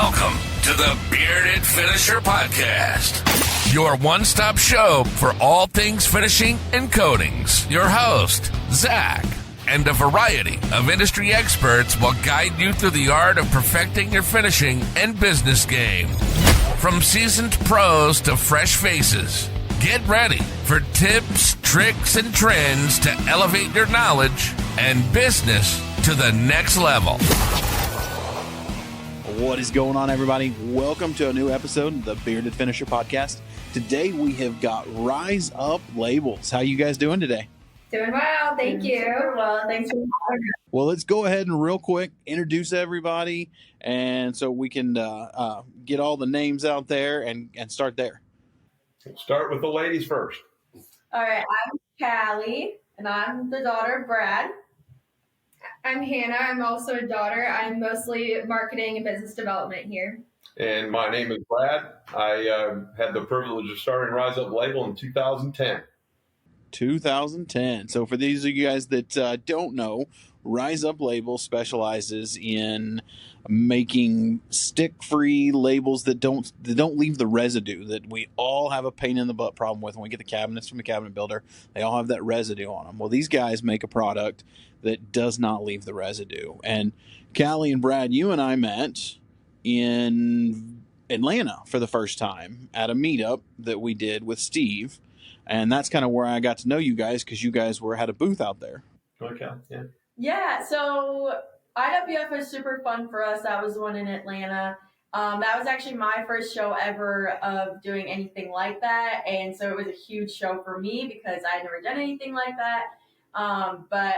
Welcome to the Bearded Finisher Podcast, your one-stop show for all things finishing and coatings. Your host, Zach, and a variety of industry experts will guide you through the art of perfecting your finishing and business game. From seasoned pros to fresh faces, get ready for tips, tricks, and trends to elevate your knowledge and business to the next level. What is going on, everybody? Welcome to a new episode of the Bearded Finisher Podcast. Today we have got Rise Up Labels. How you guys doing today? Doing well, thank you. Well, thanks for having us. Well, let's go ahead and real quick introduce everybody, and so we can get all the names out there and start there. Start with the ladies first. All right, I'm Callie, and I'm the daughter of Brad. I'm Hannah. I'm also a daughter. I'm mostly marketing and business development here. And my name is Brad. I had the privilege of starting Rise Up Label in 2010. 2010. So for these of you guys that don't know, Rise Up Label specializes in making stick-free labels that don't leave the residue that we all have a pain in the butt problem with when we get the cabinets from the cabinet builder. They all have that residue on them. Well, these guys make a product that does not leave the residue. And Callie and Brad, you and I met in Atlanta for the first time at a meetup that we did with Steve. And that's kind of where I got to know you guys, because you guys had a booth out there. Okay, yeah. Yeah, so IWF was super fun for us. That was the one in Atlanta. That was actually my first show ever of doing anything like that. And so it was a huge show for me because I had never done anything like that. But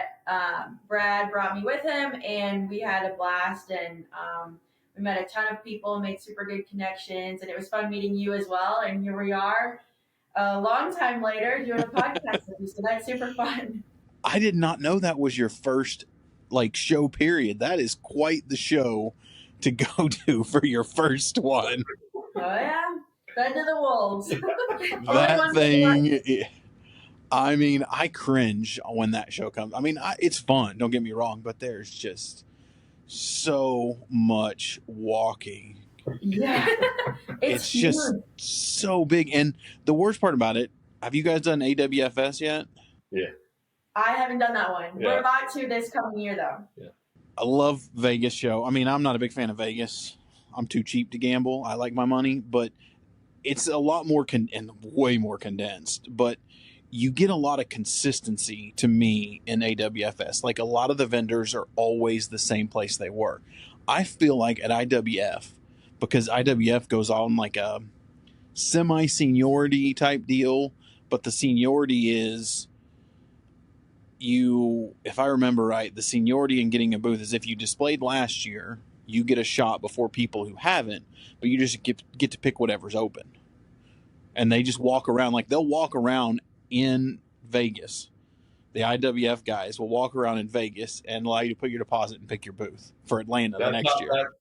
Brad brought me with him, and we had a blast, and we met a ton of people and made super good connections, and it was fun meeting you as well. And here we are a long time later doing a podcast with you, so that's super fun. I did not know that was your first show period. That is quite the show to go to for your first one. Oh yeah, fed to the wolves. That thing, I mean, I cringe when that show comes. I mean, it's fun, don't get me wrong, but there's just so much walking. Yeah, it's just so big. And the worst part about it, have you guys done AWFS yet? Yeah. I haven't done that one. Yeah. We're about to this coming year, though. Yeah. I love Vegas show. I mean, I'm not a big fan of Vegas. I'm too cheap to gamble. I like my money, but it's a lot more and way more condensed. But you get a lot of consistency to me in AWFS. Like, a lot of the vendors are always the same place they were. I feel like at IWF, because IWF goes on like a semi-seniority type deal, but the seniority is if I remember right, the seniority in getting a booth is if you displayed last year, you get a shot before people who haven't, but you just get to pick whatever's open. And they just walk around, they'll walk around in Vegas. The IWF guys will walk around in Vegas and allow you to put your deposit and pick your booth for Atlanta the next year.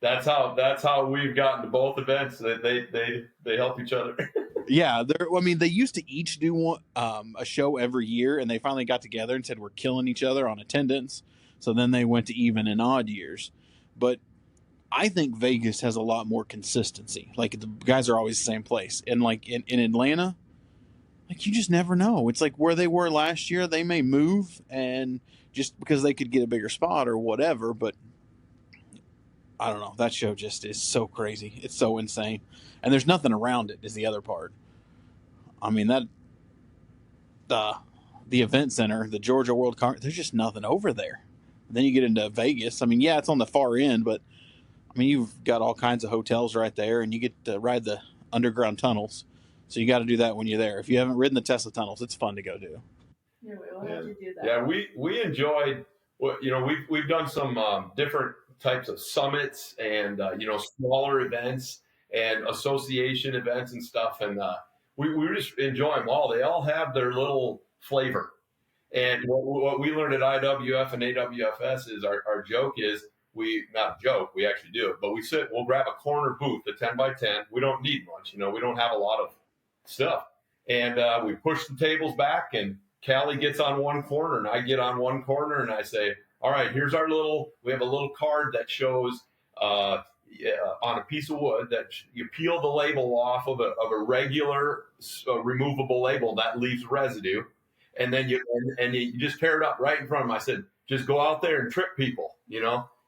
That's how we've gotten to both events. They help each other. Yeah, they used to each do a show every year, and they finally got together and said we're killing each other on attendance. So then they went to even and odd years. But I think Vegas has a lot more consistency. Like, the guys are always the same place. And in Atlanta, you just never know. It's like where they were last year, they may move, and just because they could get a bigger spot or whatever, but I don't know. That show just is so crazy. It's so insane. And there's nothing around it is the other part. I mean, the event center, the Georgia World Congress, there's just nothing over there. Then you get into Vegas. I mean, yeah, it's on the far end, but I mean, you've got all kinds of hotels right there, and you get to ride the underground tunnels. So you got to do that when you're there. If you haven't ridden the Tesla tunnels, it's fun to go do. Yeah, we'll have to do that. Yeah, we enjoyed. We've done some different types of summits and smaller events and association events and stuff, and we just enjoy them all. They all have their little flavor. And what we learned at IWF and AWFS is our joke is not a joke, we actually do it, but we'll grab a corner booth, a 10 by 10. We don't need much, we don't have a lot of stuff. And we push the tables back, and Callie gets on one corner and I get on one corner, and I say, all right, we have a little card that shows on a piece of wood that you peel the label off of a regular removable label that leaves residue, and then you just tear it up right in front of them. I said, just go out there and trick people,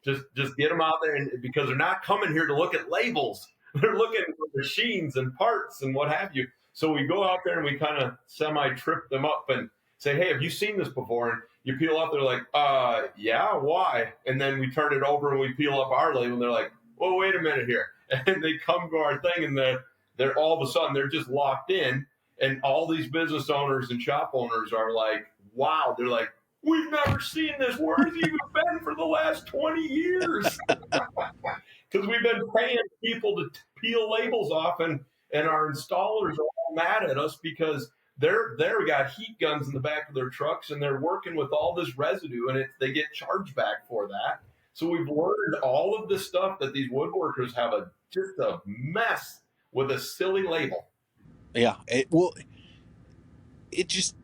just get them out there, and because they're not coming here to look at labels, they're looking at machines and parts and what have you. So we go out there and we kind of semi-trip them up and say, hey, have you seen this before? And you peel up, they're like, yeah, why? And then we turn it over and we peel up our label, and they're like, well, wait a minute here. And they come to our thing, and they're all of a sudden, they're just locked in. And all these business owners and shop owners are like, wow. They're like, we've never seen this. Where's it even been for the last 20 years? Because we've been paying people to peel labels off, and our installers are all mad at us because they're got heat guns in the back of their trucks, and they're working with all this residue, and they get charged back for that. So we've learned all of this stuff that these woodworkers have just a mess with a silly label. Yeah, it just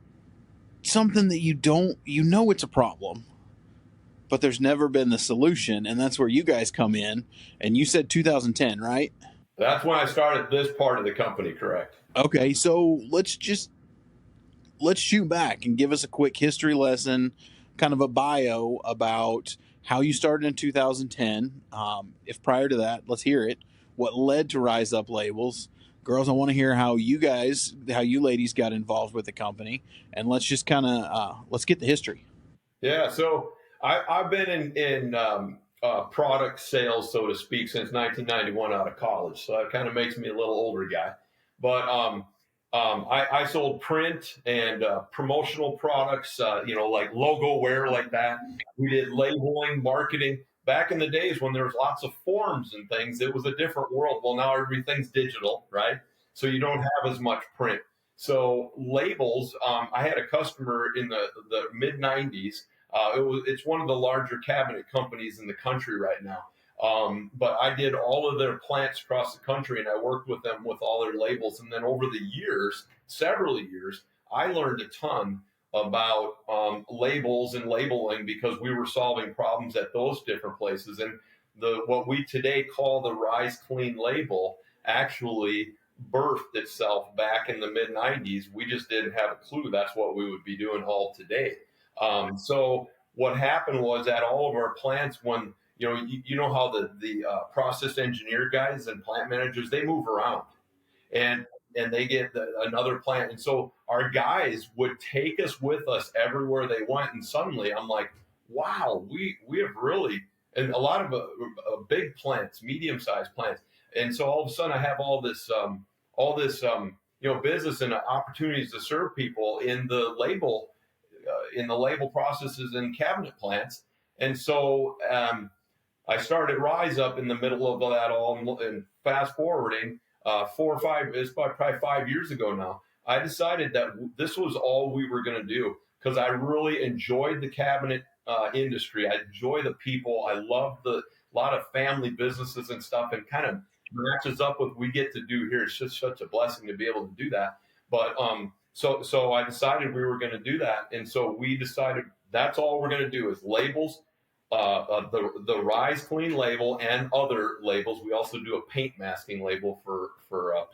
something that it's a problem, but there's never been the solution, and that's where you guys come in. And you said 2010, right? That's when I started this part of the company, correct? Okay, so let's shoot back and give us a quick history lesson, kind of a bio about how you started in 2010. If prior to that, let's hear it. What led to Rise Up Labels? Girls, I want to hear how you ladies got involved with the company, and let's just kind of let's get the history. Yeah, so I've been in product sales, so to speak, since 1991 out of college. So that kind of makes me a little older guy. But I sold print and promotional products, like logo wear like that. We did labeling, marketing. Back in the days when there was lots of forms and things, it was a different world. Well, now everything's digital, right? So you don't have as much print. So labels, I had a customer in the mid 90s. It's one of the larger cabinet companies in the country right now. But I did all of their plants across the country, and I worked with them with all their labels. And then over the years, several years, I learned a ton about labels and labeling because we were solving problems at those different places. And what we today call the RiseClean label actually birthed itself back in the mid 90s. We just didn't have a clue that's what we would be doing all today. So what happened was at all of our plants, when you know how the process engineer guys and plant managers, they move around and they get another plant. And so our guys would take us with us everywhere they went. And suddenly I'm like, wow, we have really, and a lot of big plants, medium-sized plants. And so all of a sudden I have all this business and opportunities to serve people in the label processes and cabinet plants. And so I started Rise Up in the middle of that all, and fast forwarding probably 5 years ago now, I decided that this was all we were going to do because I really enjoyed the cabinet industry. I enjoy the people. I love a lot of family businesses and stuff, and kind of matches up with what we get to do here. It's just such a blessing to be able to do that. But so I decided we were going to do that, and so we decided that's all we're going to do is labels. The RiseClean label and other labels. We also do a paint masking label for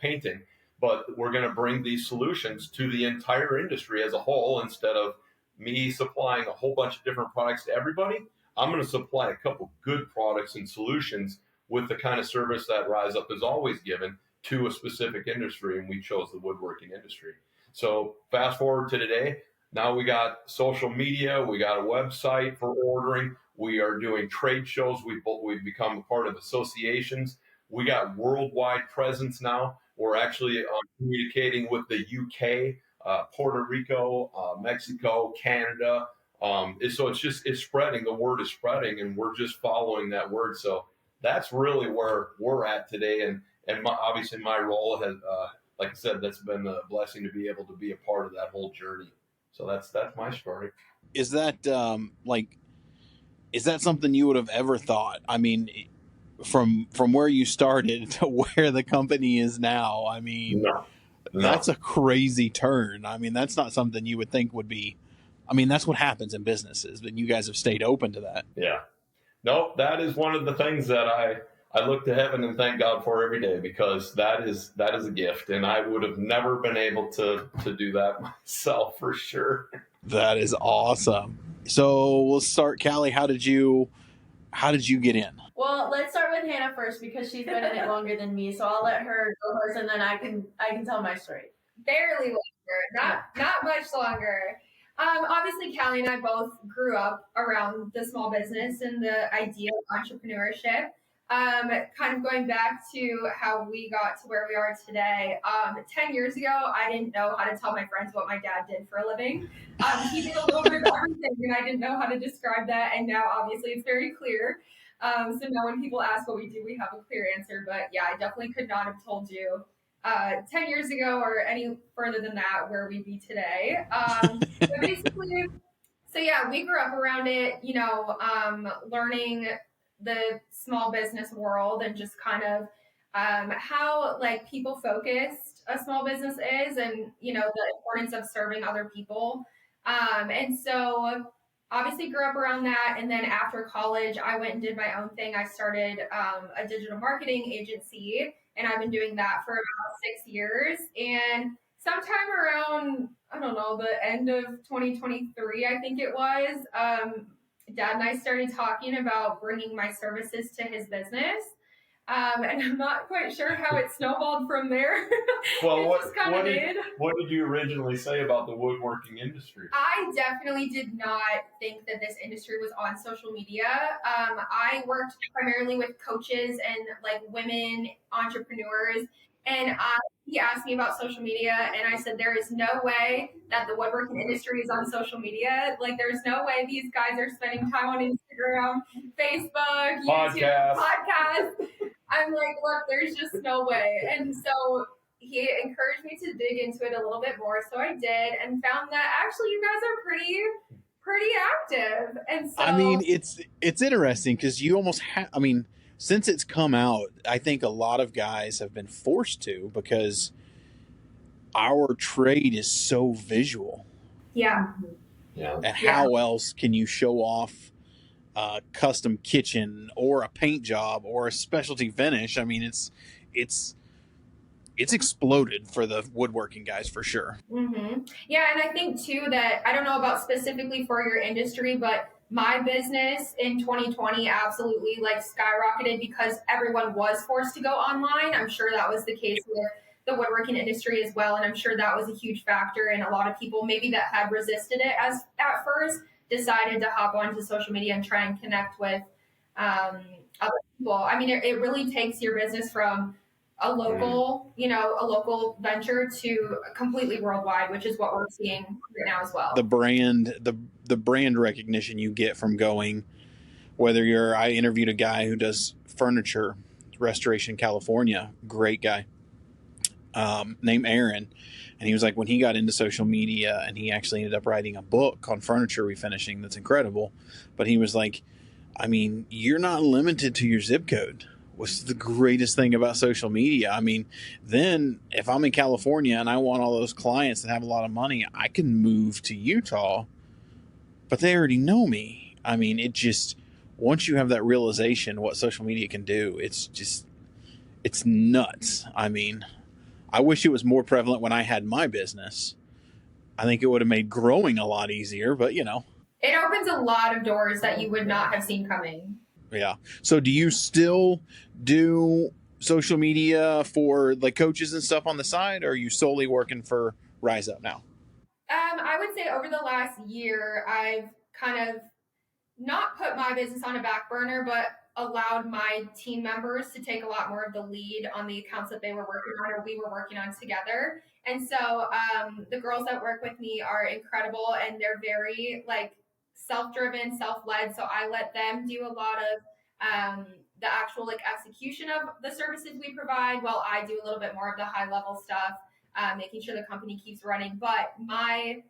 painting, but we're going to bring these solutions to the entire industry as a whole. Instead of me supplying a whole bunch of different products to everybody, I'm going to supply a couple good products and solutions with the kind of service that Rise Up has always given to a specific industry, and we chose the woodworking industry. So fast forward to today. Now we got social media, we got a website for ordering. We are doing trade shows. We've become a part of associations. We got worldwide presence now. We're actually communicating with the UK, Puerto Rico, Mexico, Canada. So it's spreading. The word is spreading, and we're just following that word. So that's really where we're at today. And obviously my role has, like I said, that's been a blessing to be able to be a part of that whole journey. So that's my story. Is that is that something you would have ever thought? I mean, from where you started to where the company is now, I mean, No. That's a crazy turn. I mean, that's not something you would think would be. I mean, that's what happens in businesses, but you guys have stayed open to that. Yeah. No, that is one of the things that I look to heaven and thank God for every day, because that is a gift, and I would have never been able to do that myself for sure. That is awesome. So we'll start, Callie. How did you get in? Well, let's start with Hannah first because she's been in it longer than me. So I'll let her go first, and then I can tell my story. Barely longer, not much longer. Obviously, Callie and I both grew up around the small business and the idea of entrepreneurship. Kind of going back to how we got to where we are today. 10 years ago, I didn't know how to tell my friends what my dad did for a living. He did a little bit of everything, and I didn't know how to describe that. And now, obviously, it's very clear. So now when people ask what we do, we have a clear answer. But yeah, I definitely could not have told you 10 years ago or any further than that where we'd be today. But basically, so yeah, we grew up around it, learning the small business world and just kind of how like people focused a small business is, and the importance of serving other people. And so obviously grew up around that. And then after college, I went and did my own thing. I started a digital marketing agency, and I've been doing that for about 6 years. And sometime around, I don't know, the end of 2023, I think it was, Dad and I started talking about bringing my services to his business. And I'm not quite sure how it snowballed from there. Well, what did you originally say about the woodworking industry? I definitely did not think that this industry was on social media. I worked primarily with coaches and like women entrepreneurs, and he asked me about social media, and I said, there is no way that the woodworking industry is on social media. Like, there's no way these guys are spending time on Instagram, Facebook, YouTube, podcasts. I'm like, look, there's just no way. And so he encouraged me to dig into it a little bit more. So I did, and found that actually you guys are pretty active. And so I mean, it's interesting because you almost have, I mean, since it's come out, I think a lot of guys have been forced to, because our trade is so visual. Yeah. And how else can you show off a custom kitchen or a paint job or a specialty finish? I mean, it's exploded for the woodworking guys for sure. Mm-hmm. Yeah, and I think too that, I don't know about specifically for your industry, but my business in 2020 absolutely like skyrocketed because everyone was forced to go online. I'm sure that was the case with the woodworking industry as well, and I'm sure that was a huge factor. And a lot of people maybe that had resisted it as at first decided to hop onto social media and try and connect with other people. I mean, it really takes your business from a local, a local venture to completely worldwide, which is what we're seeing right now as well. The brand recognition you get from going, I interviewed a guy who does furniture restoration in California, great guy, named Aaron. And he was like, when he got into social media, and he actually ended up writing a book on furniture refinishing that's incredible. But he was like, I mean, you're not limited to your zip code. What's the greatest thing about social media? I mean, then if I'm in California and I want all those clients and have a lot of money, I can move to Utah, but they already know me. I mean, it just, once you have that realization what social media can do, it's nuts. I mean, I wish it was more prevalent when I had my business. I think it would have made growing a lot easier, but It opens a lot of doors that you would not have seen coming. Yeah. So do you still do social media for like coaches and stuff on the side, or are you solely working for Rise Up now? I would say over the last year, I've kind of not put my business on a back burner, but allowed my team members to take a lot more of the lead on the accounts that they were working on or we were working on together. And so the girls that work with me are incredible, and they're very like self-driven, self-led. So I let them do a lot of the actual like execution of the services we provide, while I do a little bit more of the high level stuff, making sure the company keeps running. But my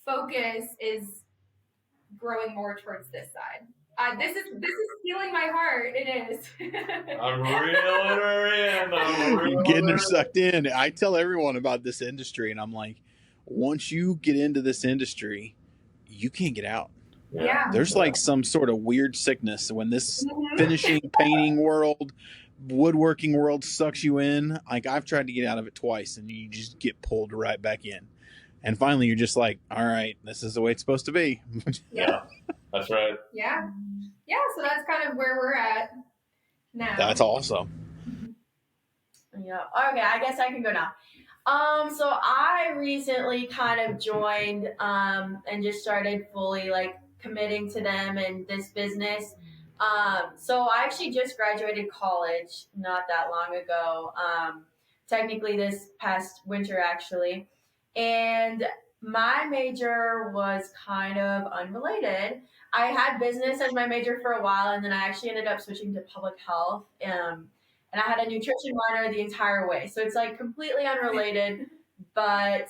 focus is growing more towards this side. This is stealing my heart. It is. I'm reeling her in. Getting her sucked in. I tell everyone about this industry, and I'm like, once you get into this industry, you can't get out. Yeah. There's like some sort of weird sickness when this Mhm. finishing, painting world, woodworking world sucks you in. Like I've tried to get out of it twice, and you just get pulled right back in. And finally, you're just like, all right, this is the way it's supposed to be. Yeah, that's right. Yeah. Yeah. So that's kind of where we're at now. That's awesome. Yeah. Okay, I guess I can go now. So I recently kind of joined and just started fully like committing to them and this business. So I actually just graduated college not that long ago. Technically this past winter actually. And my major was kind of unrelated. I had business as my major for a while, and then I actually ended up switching to public health. And I had a nutrition minor the entire way. So it's like completely unrelated. But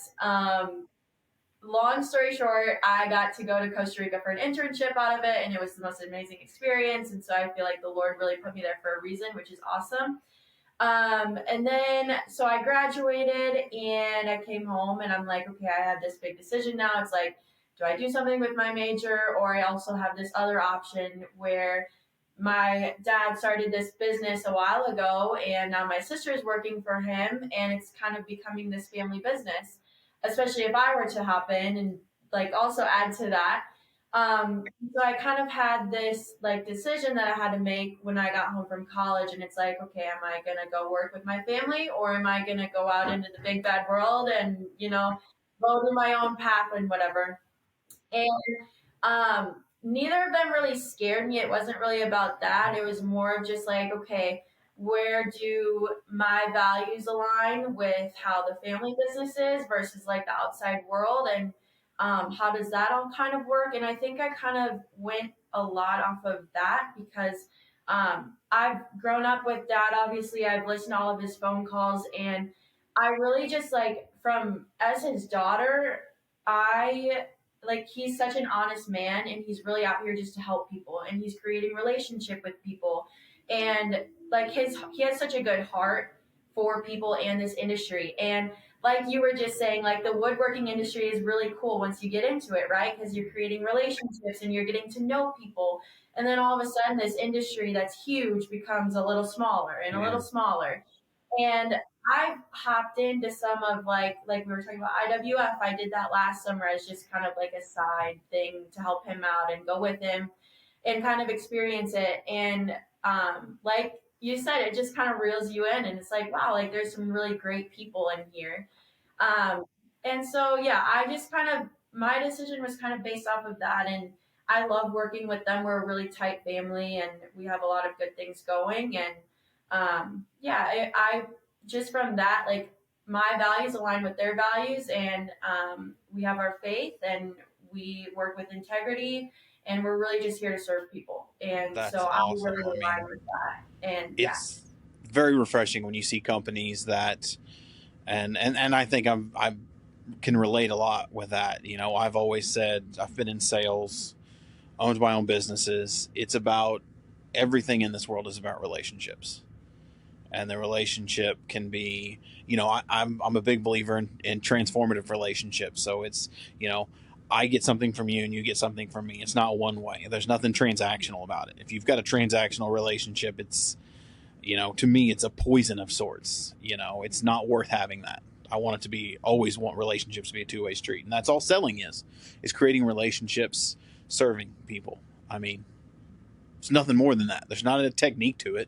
long story short, I got to go to Costa Rica for an internship out of it, and it was the most amazing experience. And so I feel like the Lord really put me there for a reason, which is awesome. And then, so I graduated and I came home and I'm like, okay, I have this big decision now. It's like, do I do something with my major? Or I also have this other option where my dad started this business a while ago and now my sister is working for him and it's kind of becoming this family business, especially if I were to hop in and like also add to that. So I kind of had this like decision that I had to make when I got home from college, and it's like, okay, am I gonna go work with my family, or am I gonna go out into the big bad world and go to my own path and whatever? And neither of them really scared me. It wasn't really about that. It was more of just like, okay, where do my values align with how the family business is versus like the outside world? And how does that all kind of work? And I think I kind of went a lot off of that because I've grown up with dad. Obviously, I've listened to all of his phone calls, and I really just like, from as his daughter, I like, he's such an honest man and he's really out here just to help people and he's creating relationship with people, and like he has such a good heart for people and this industry. And like you were just saying, like the woodworking industry is really cool once you get into it, right? Because you're creating relationships and you're getting to know people, and then all of a sudden this industry that's huge becomes a little smaller and a little smaller. And I've hopped into some of like we were talking about IWF. I did that last summer as just kind of like a side thing to help him out and go with him and kind of experience it. And like you said, it just kind of reels you in, and it's like, wow, like there's some really great people in here. Um, and so yeah, I just kind of, my decision was kind of based off of that, and I love working with them. We're a really tight family, and we have a lot of good things going. And yeah, I just from that, like my values align with their values, and we have our faith, and we work with integrity, and we're really just here to serve people. And That's so awesome. I'm really aligned with that. And yeah. It's very refreshing when you see companies that, and I think I can relate a lot with that. You know, I've always said I've been in sales, owned my own businesses. It's about, everything in this world is about relationships, and the relationship can be, I'm a big believer in transformative relationships. So it's, I get something from you and you get something from me. It's not one way. There's nothing transactional about it. If you've got a transactional relationship, it's, to me, it's a poison of sorts. It's not worth having that. I want it to be, always want relationships to be a two-way street. And that's all selling is creating relationships, serving people. I mean, it's nothing more than that. There's not a technique to it.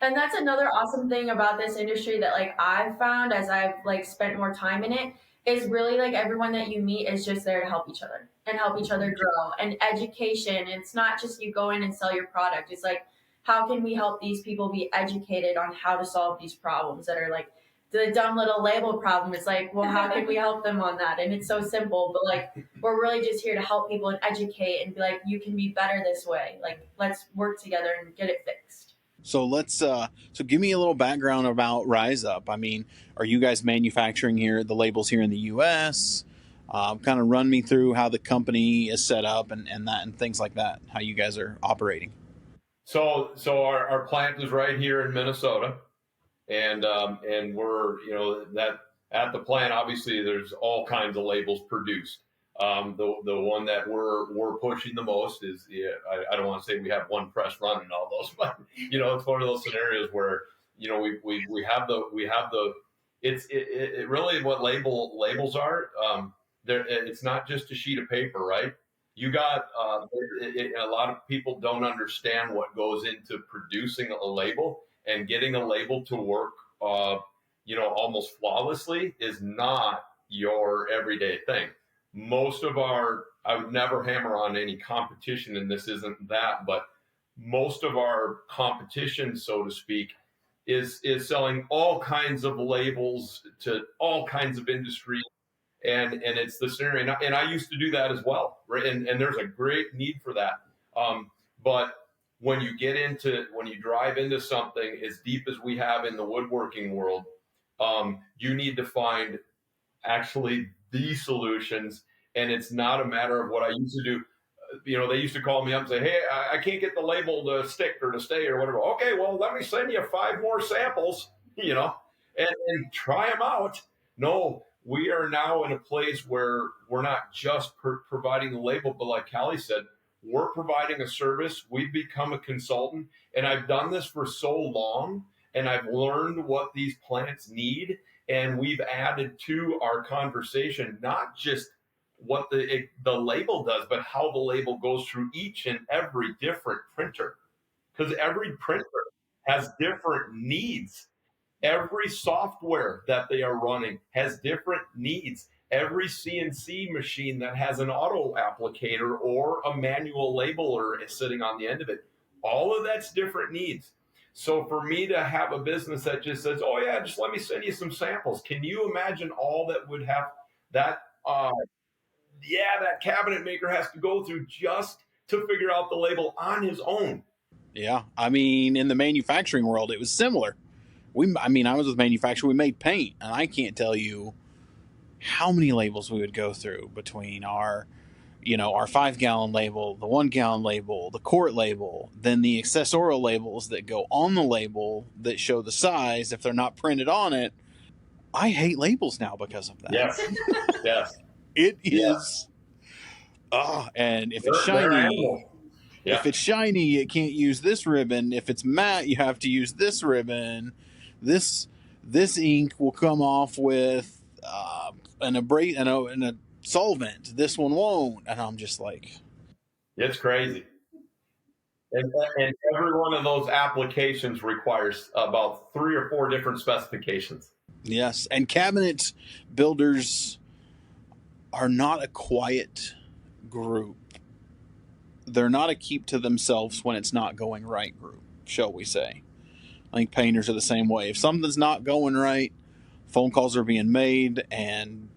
And that's another awesome thing about this industry that like I've found as I've like spent more time in it, is really like everyone that you meet is just there to help each other and help each other grow, and education. It's not just you go in and sell your product. It's like, how can we help these people be educated on how to solve these problems that are like the dumb little label problem? It's like, well, how can we help them on that? And it's so simple, but like we're really just here to help people and educate and be like, you can be better this way. Like, let's work together and get it fixed. So so give me a little background about Rise Up. I mean, are you guys manufacturing the labels here in the U.S.? Kind of run me through how the company is set up and things like that, how you guys are operating. So our plant is right here in Minnesota, and we're, that at the plant, obviously there's all kinds of labels produced. The one that we're pushing the most is, I don't want to say we have one press run and all those, but it's one of those scenarios where we have the it really what labels are. It's not just a sheet of paper, right? You got a lot of people don't understand what goes into producing a label, and getting a label to work, almost flawlessly is not your everyday thing. I would never hammer on any competition, and this isn't that, but most of our competition, so to speak, is selling all kinds of labels to all kinds of industries, and it's the scenario. And I used to do that as well, right? And there's a great need for that. But when you drive into something as deep as we have in the woodworking world, you need to find actually the solutions. And it's not a matter of what I used to do. They used to call me up and say, "Hey, I can't get the label to stick or to stay or whatever." Okay, well, let me send you 5 more samples, and try them out. No, we are now in a place where we're not just providing the label, but like Callie said, we're providing a service. We've become a consultant, and I've done this for so long, and I've learned what these plants need, and we've added to our conversation not just what the label does, but how the label goes through each and every different printer, because every printer has different needs. Every software that they are running has different needs. Every CNC machine that has an auto applicator or a manual labeler is sitting on the end of it, all of that's different needs. So for me to have a business that just says, "Oh yeah, just let me send you some samples," can you imagine all that would have that? That cabinet maker has to go through just to figure out the label on his own. Yeah, I mean, in the manufacturing world, it was similar. I was with manufacturing. We made paint, and I can't tell you how many labels we would go through between our 5-gallon label, the 1-gallon label, the quart label, then the accessorial labels that go on the label that show the size if they're not printed on it. I hate labels now because of that. Yes, yes. It is. And if it's shiny, if it's shiny, it can't use this ribbon. If it's matte, you have to use this ribbon. This ink will come off with an and a solvent. This one won't, and I'm just like, it's crazy. And every one of those applications requires about 3 or 4 different specifications. Yes, and cabinet builders are not a quiet group. They're not a keep to themselves when it's not going right group, shall we say. I think painters are the same way. If something's not going right, phone calls are being made, and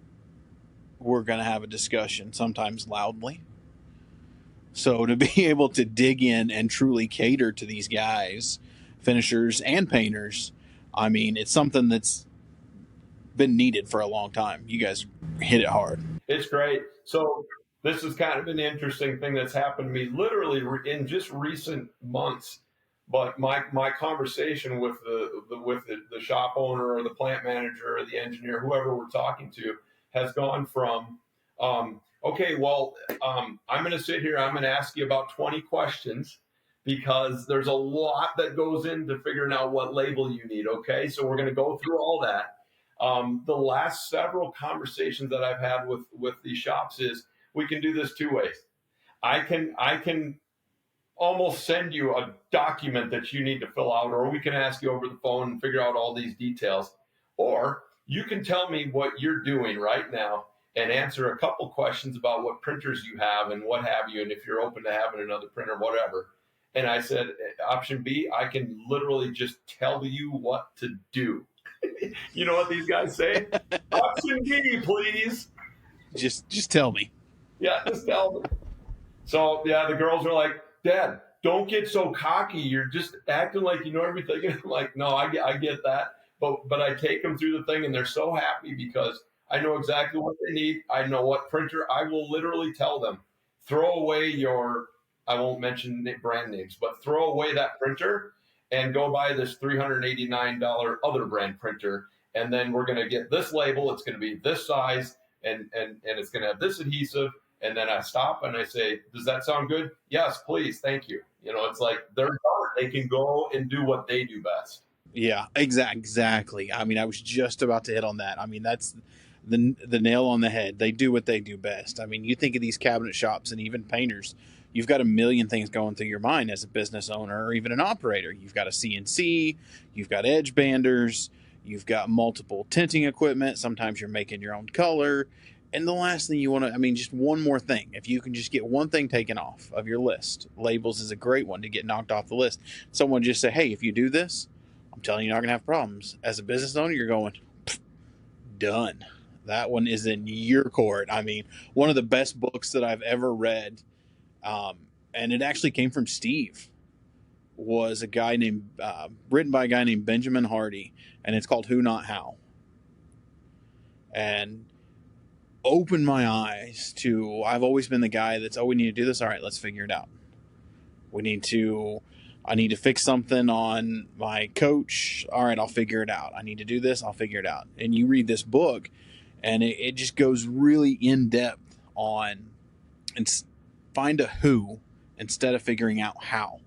we're going to have a discussion, sometimes loudly. So to be able to dig in and truly cater to these guys, finishers and painters, I mean, it's something that's been needed for a long time. You guys hit it hard. It's great. So this is kind of an interesting thing that's happened to me literally in just recent months. But my conversation with the shop owner or the plant manager or the engineer, whoever we're talking to, has gone from, okay, well, I'm going to sit here. I'm going to ask you about 20 questions because there's a lot that goes into figuring out what label you need. Okay, so we're going to go through all that. The last several conversations that I've had with these shops is we can do this 2 ways. I can almost send you a document that you need to fill out, or we can ask you over the phone and figure out all these details, or you can tell me what you're doing right now and answer a couple questions about what printers you have and what have you, and if you're open to having another printer, whatever. And I said, option B, I can literally just tell you what to do. You know what these guys say? Option B, please. Just tell me. Yeah, just tell me. So yeah, the girls are like, "Dad, don't get so cocky. You're just acting like you know everything." And I'm like, "No, I get that." But I take them through the thing, and they're so happy because I know exactly what they need. I know what printer. I will literally tell them, throw away I won't mention brand names, but throw away that printer and go buy this $389 other brand printer. And then we're going to get this label. It's going to be this size. and it's going to have this adhesive. And then I stop and I say, does that sound good? Yes, please. Thank you. It's like they're done. They can go and do what they do best. Yeah, exactly. I mean, I was just about to hit on that. I mean, that's the nail on the head. They do what they do best. I mean, you think of these cabinet shops and even painters, you've got a million things going through your mind as a business owner or even an operator. You've got a CNC, you've got edge banders, you've got multiple tinting equipment. Sometimes you're making your own color. And the last thing you want to, I mean, just one more thing. If you can just get one thing taken off of your list, labels is a great one to get knocked off the list. Someone just say, hey, if you do this, I'm telling you, you're not going to have problems. As a business owner, you're going, done. That one is in your court. I mean, one of the best books that I've ever read, and it actually came from Steve, was written by a guy named Benjamin Hardy, and it's called Who Not How. And opened my eyes to, I've always been the guy that's, we need to do this. All right, let's figure it out. I need to fix something on my coach. All right, I'll figure it out. I need to do this. I'll figure it out. And you read this book, and it just goes really in depth on, and find a who instead of figuring out how.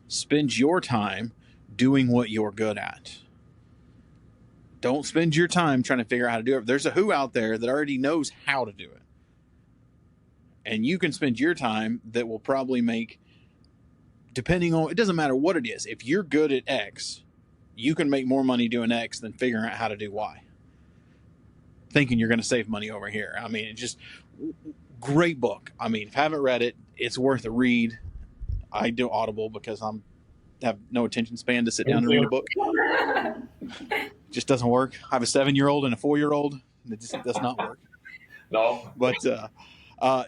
Spend your time doing what you're good at. Don't spend your time trying to figure out how to do it. There's a who out there that already knows how to do it. And you can spend your time that will probably make, depending on, it doesn't matter what it is. If you're good at X, you can make more money doing X than figuring out how to do Y. Thinking you're going to save money over here. I mean, it's just great book. I mean, if you haven't read it, it's worth a read. I do Audible because have no attention span to sit down and read a book. Just doesn't work. I have a 7-year-old and a 4-year-old. It just does not work. No. But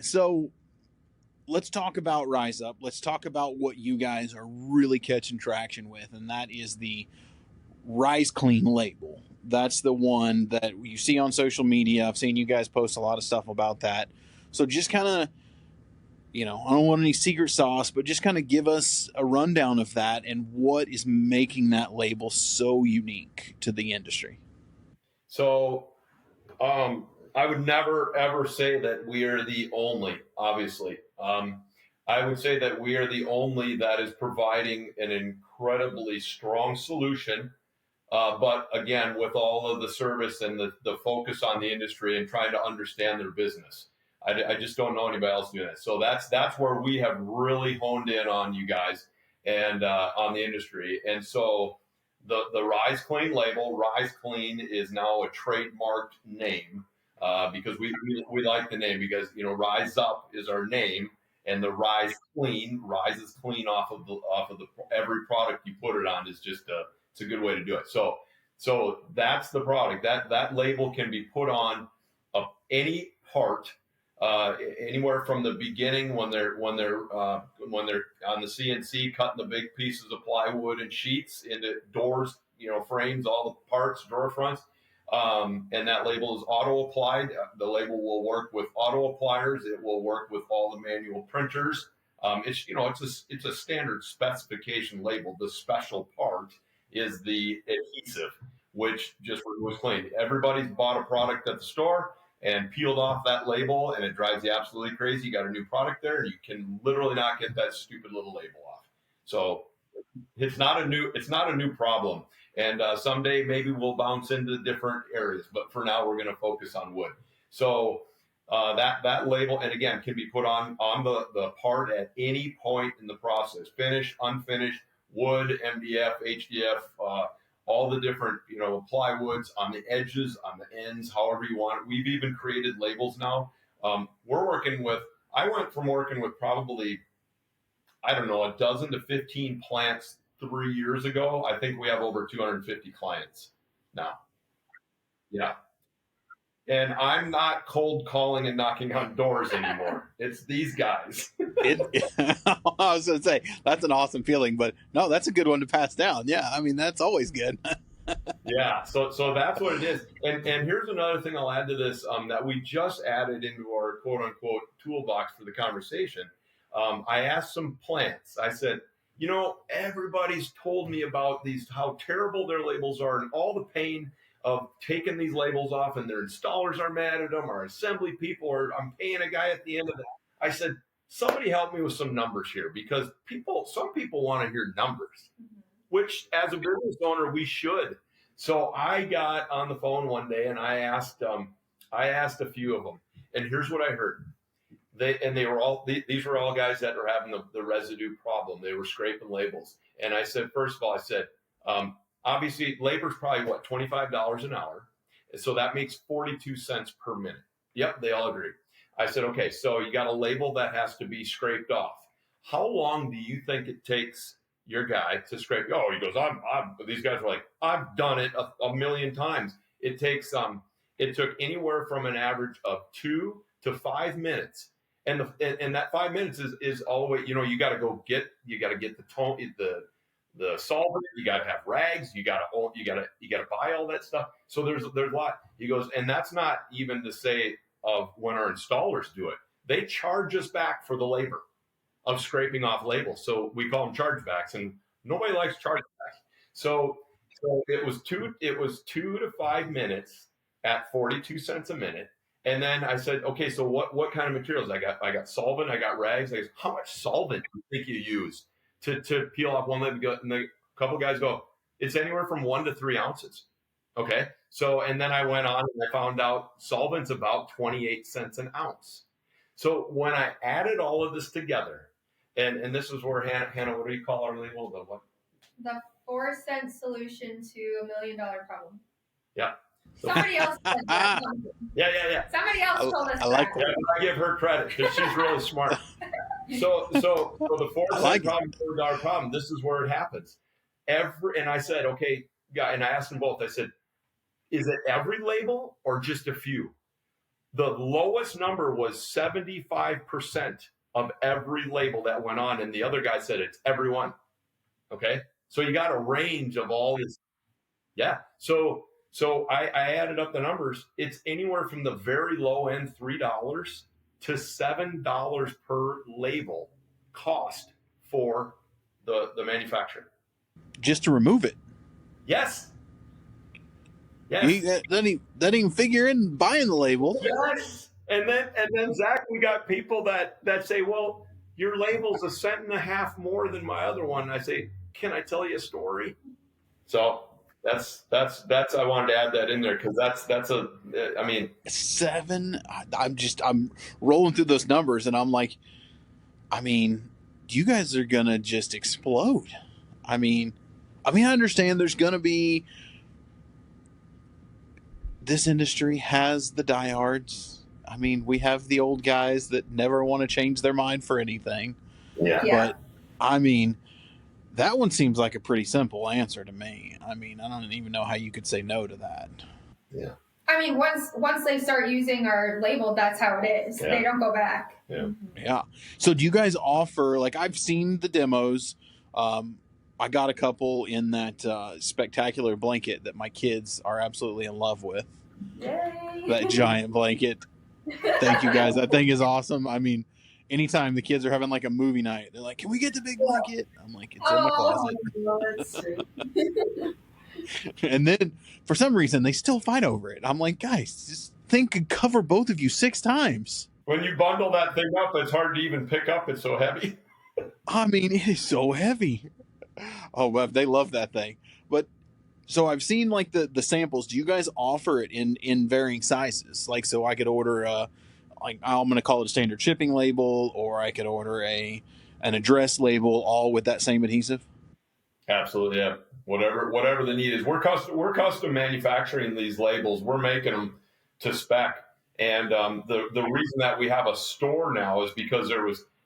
so let's talk about Rise Up. Let's talk about what you guys are really catching traction with, and that is the RiseClean label. That's the one that you see on social media. I've seen you guys post a lot of stuff about that. So just kind of, I don't want any secret sauce, but just kind of give us a rundown of that and what is making that label so unique to the industry. So I would never, ever say that we are the only, obviously. I would say that we are the only that is providing an incredibly strong solution. But again, with all of the service and the focus on the industry and trying to understand their business. I just don't know anybody else doing that. So that's where we have really honed in on you guys and on the industry. And so the RiseClean label, RiseClean is now a trademarked name because we like the name because, Rise Up is our name and the RiseClean rises clean off of the every product you put it on is just it's a good way to do it. So that's the product. That label can be put on any part. Anywhere from the beginning when they're on the CNC cutting the big pieces of plywood and sheets into doors, frames, all the parts, drawer fronts, and that label is auto applied. The label will work with auto appliers. It will work with all the manual printers. It's a standard specification label. The special part is the adhesive, which just was clean. Everybody's bought a product at the store and peeled off that label, and it drives you absolutely crazy. You got a new product there, and you can literally not get that stupid little label off. So it's not a new problem. And someday maybe we'll bounce into different areas, but for now we're going to focus on wood. So that label, and again, can be put on the part at any point in the process, finished, unfinished, wood, MDF, HDF. All the different, plywoods on the edges, on the ends, however you want it. We've even created labels now. I went from working with probably, a dozen to 15 plants 3 years ago. I think we have over 250 clients now. Yeah. And I'm not cold calling and knocking on doors anymore. It's these guys. I was going to say, that's an awesome feeling, but no, that's a good one to pass down. Yeah, I mean, that's always good. Yeah, so that's what it is. And here's another thing I'll add to this that we just added into our quote-unquote toolbox for the conversation. I asked some plants. I said, everybody's told me about how terrible their labels are and all the pain of taking these labels off, and their installers are mad at them, our assembly people are, I'm paying a guy at the end of it. I said, somebody help me with some numbers here, because some people want to hear numbers, which as a business owner, we should. So I got on the phone one day and I asked a few of them, and here's what I heard. These were all guys that were having the residue problem. They were scraping labels. And I said, first of all, obviously labor's probably $25 an hour. So that makes 42 cents per minute. Yep, they all agree. I said, okay, so you got a label that has to be scraped off. How long do you think it takes your guy to scrape? Oh, he goes, these guys are like, I've done it a million times. It took anywhere from an average of 2 to 5 minutes. And that 5 minutes is all the way, you got to get the tone, the solvent, you got to have rags, you got to buy all that stuff. So there's a lot. He goes, and that's not even to say of when our installers do it. They charge us back for the labor of scraping off labels. So we call them chargebacks, and nobody likes chargebacks. So it was 2 to 5 minutes at 42 cents a minute. And then I said, okay, so what kind of materials? I got solvent, I got rags. I go, how much solvent do you think you use to peel off one label? And a couple guys go, it's anywhere from 1 to 3 ounces. Okay. So, and then I went on and I found out solvent's about 28 cents an ounce. So when I added all of this together, and this is where Hannah, what do you call our label? The 4-cent solution to $1 million problem. Yeah. Somebody else said that. Yeah. Somebody else told us like that. Yeah, I give her credit because she's really smart. So the 4-cent problem, $4 problem, this is where it happens. And I said, okay, yeah, and I asked them both. I said, is it every label or just a few? The lowest number was 75% of every label that went on, and the other guy said it's every one. Okay, so you got a range of all this. Yeah, so I added up the numbers. It's anywhere from the very low end, $3 to $7 per label cost for the manufacturer. Just to remove it. Yes. That doesn't even figure in buying the label. Yes. And then Zach, we got people that say, well, your label's 1.5 cents more than my other one. And I say, can I tell you a story? So that's I wanted to add that in there because that's I mean 7. I'm rolling through those numbers and I'm like, you guys are gonna just explode. I understand there's gonna be, this industry has the diehards. We have the old guys that never want to change their mind for anything. Yeah. But that one seems like a pretty simple answer to me. I don't even know how you could say no to that. Yeah. Once they start using our label, that's how it is. Yeah. They don't go back. Yeah. Yeah. So do you guys offer, I've seen the demos. I got a couple in that spectacular blanket that my kids are absolutely in love with. Yay. That giant blanket. Thank you guys. That thing is awesome. Anytime the kids are having a movie night, they're like, can we get the big blanket? I'm like, it's in the closet. Oh, that's sweet. And then for some reason they still fight over it. I'm like, guys, this thing could cover both of you 6 times. When you bundle that thing up, it's hard to even pick up. It's so heavy. It is so heavy. Oh, well, they love that thing. But so I've seen the samples. Do you guys offer it in varying sizes? So I could order I'm going to call it a standard shipping label, or I could order an address label, all with that same adhesive. Absolutely, yeah. Whatever the need is. We're custom manufacturing these labels. We're making them to spec. And the reason that we have a store now is because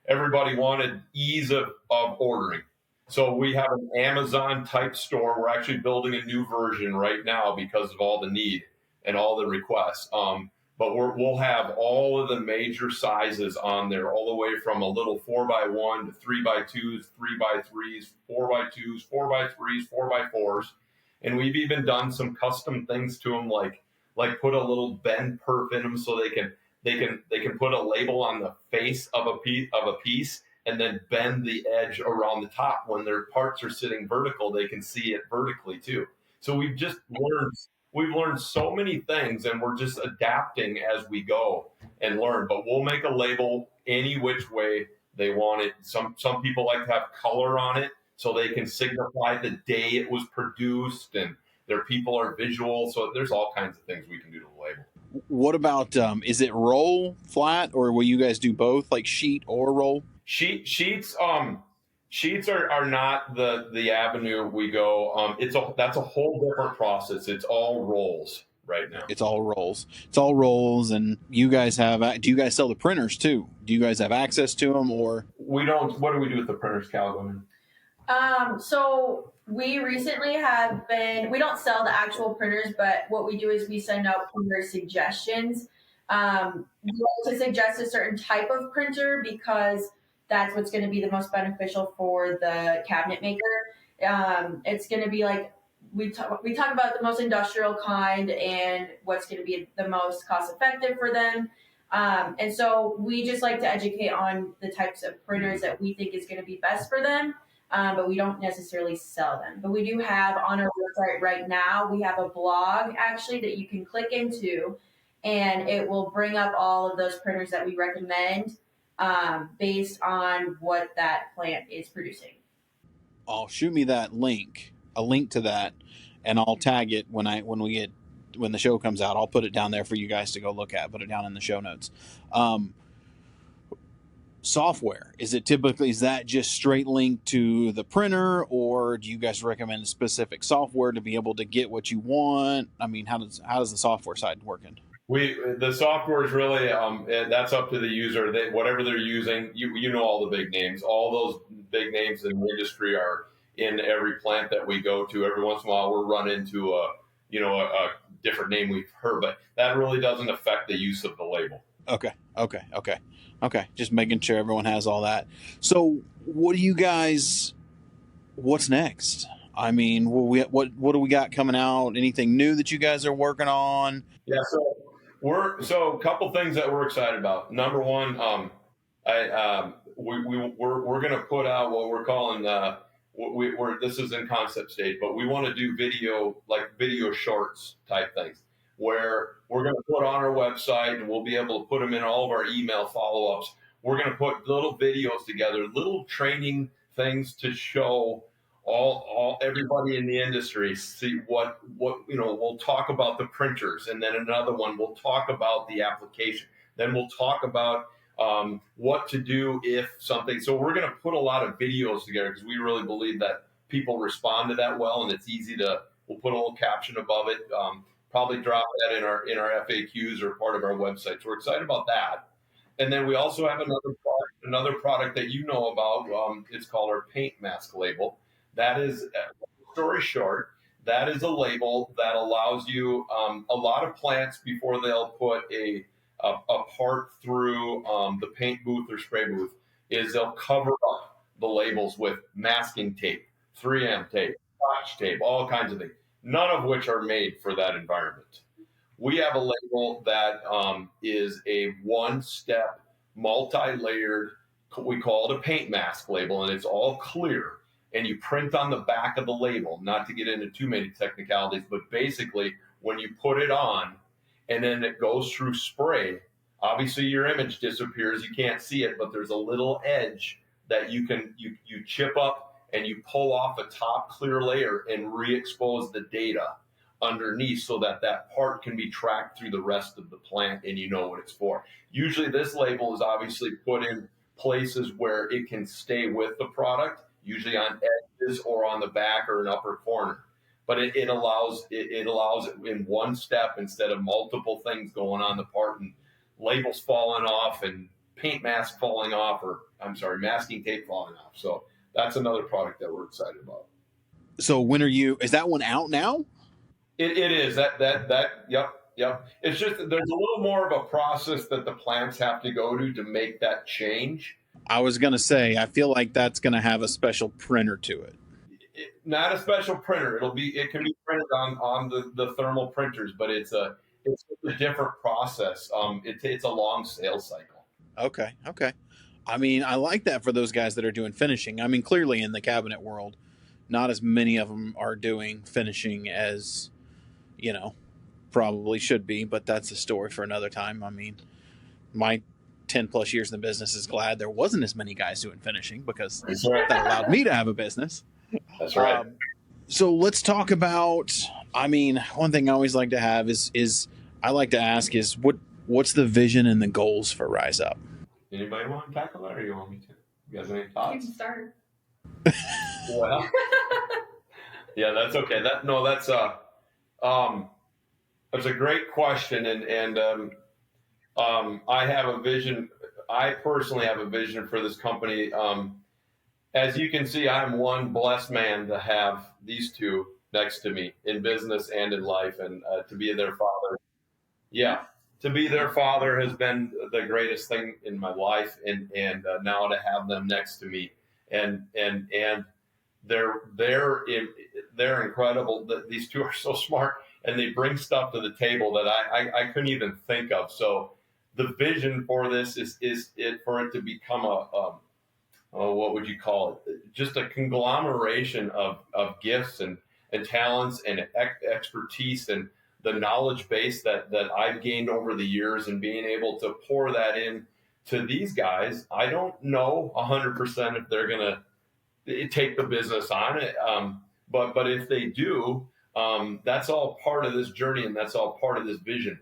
everybody wanted ease of ordering. So we have an Amazon type store. We're actually building a new version right now because of all the need and all the requests. But we'll have all of the major sizes on there, all the way from a little 4x1 to 3x2s, 3x3s, 4x2s, 4x3s, 4x4s. And we've even done some custom things to them, like put a little bend perf in them so they can put a label on the face of a piece and then bend the edge around the top. When their parts are sitting vertical, they can see it vertically too. So we've just learned we've learned so many things, and we're just adapting as we go and learn. But we'll make a label any which way they want it. Some people like to have color on it so they can signify the day it was produced, and their people are visual. So there's all kinds of things we can do to the label. What about is it roll flat, or will you guys do both, like sheet or roll? Sheets are not the avenue we go. That's a whole different process. It's all rolls right now. It's all rolls. It's all rolls, and you guys have. Do you guys sell the printers too? Do you guys have access to them, or we don't? What do we do with the printers, Calvin? So we recently have been, we don't sell the actual printers, but what we do is we send out printer suggestions. We like to suggest a certain type of printer because that's what's going to be the most beneficial for the cabinet maker. It's going to be like, we talk about the most industrial kind and what's going to be the most cost effective for them. And so we just like to educate on the types of printers that we think is going to be best for them. But we don't necessarily sell them. But we do have on our website right now, we have a blog actually that you can click into, and it will bring up all of those printers that we recommend based on what that plant is producing. I'll shoot me that link, a link to that, and I'll tag it when the show comes out. I'll put it down there for you guys to go look at. Put it down in the show notes. Software, is that just straight link to the printer, or do you guys recommend specific software to be able to get what you want? I mean, how does the software side working? The software is really that's up to the user. Whatever they're using, you know all the big names. All those big names in the industry are in every plant that we go to. Every once in a while, we'll run into a different name we've heard, but that really doesn't affect the use of the label. Okay. Just making sure everyone has all that. So, what's next? I mean, what do we got coming out? Anything new that you guys are working on? Yeah, so a couple things that we're excited about. Number one, we're going to put out what we're calling this is in concept stage, but we want to do video shorts type things, where we're going to put on our website, and we'll be able to put them in all of our email follow-ups. We're going to put little videos together, little training things to show everybody in the industry, see what we'll talk about the printers, and then another one we'll talk about the application. Then we'll talk about what to do if something. So we're going to put a lot of videos together because we really believe that people respond to that well, and it's easy we'll put a little caption above it. Probably drop that in our FAQs or part of our website. So we're excited about that. And then we also have another product that you know about. It's called our paint mask label. That is, story short, that is a label that allows you a lot of plants, before they'll put a part through the paint booth or spray booth, is they'll cover up the labels with masking tape, 3M tape, Scotch tape, all kinds of things, none of which are made for that environment. We have a label that is a one-step, multi-layered, we call it a paint mask label, and it's all clear. And you print on the back of the label, not to get into too many technicalities, but basically when you put it on and then it goes through spray, obviously your image disappears, you can't see it, but there's a little edge that you chip up and you pull off a top clear layer and re-expose the data underneath so that part can be tracked through the rest of the plant and you know what it's for. Usually this label is obviously put in places where it can stay with the product, usually on edges or on the back or an upper corner. But it allows it in one step instead of multiple things going on the part and labels falling off and paint mask falling off, masking tape falling off. So that's another product that we're excited about. So is that one out now? It is. Yep. It's just there's a little more of a process that the plants have to go to make that change. I was going to say, I feel like that's going to have a special printer to it. Not a special printer. It can be printed on the thermal printers, but it's a different process. It's a long sales cycle. Okay. I mean, I like that for those guys that are doing finishing. I mean, clearly in the cabinet world, not as many of them are doing finishing as you know, probably should be, but that's a story for another time. I mean, my 10 plus years in the business is glad there wasn't as many guys doing finishing, because That's right. that allowed me to have a business. That's right. So let's talk about, I mean, one thing I always like to have is I like to ask is what's the vision and the goals for Rise Up? Anybody want to tackle that, or you want me to? You guys have any You thoughts? can start. Well, yeah, that's okay. That's a great question, and I have a vision. I personally have a vision for this company. As you can see, I'm one blessed man to have these two next to me in business and in life, and to be their father. Yeah, to be their father has been the greatest thing in my life, and now to have them next to me, and they're incredible. These two are so smart, and they bring stuff to the table that I couldn't even think of. So the vision for this is for it to become what would you call it? Just a conglomeration of gifts and talents and expertise and the knowledge base that I've gained over the years, and being able to pour that in to these guys. I don't know 100% if they're going to take the business on it. But if they do, that's all part of this journey, and that's all part of this vision.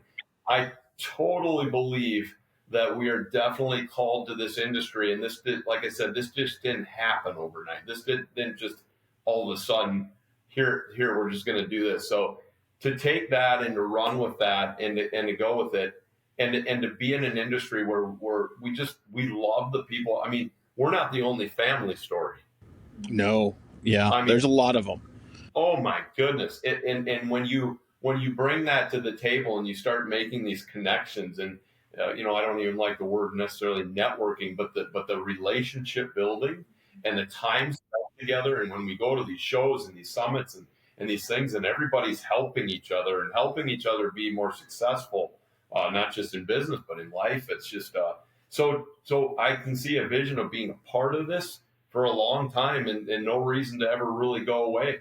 I totally believe that we are definitely called to this industry, and like I said, this just didn't happen overnight. This didn't just all of a sudden here we're just going to do this. So to take that and to run with that and to go with it, and to be in an industry where we love the people. I mean, we're not the only family story. No, yeah, I mean, there's a lot of them. Oh my goodness! And when you bring that to the table and you start making these connections, and I don't even like the word necessarily networking, but the relationship building and the time spent together, and when we go to these shows and these summits and these things, and everybody's helping each other and helping each other be more successful, not just in business but in life. It's just so I can see a vision of being a part of this for a long time, and no reason to ever really go away.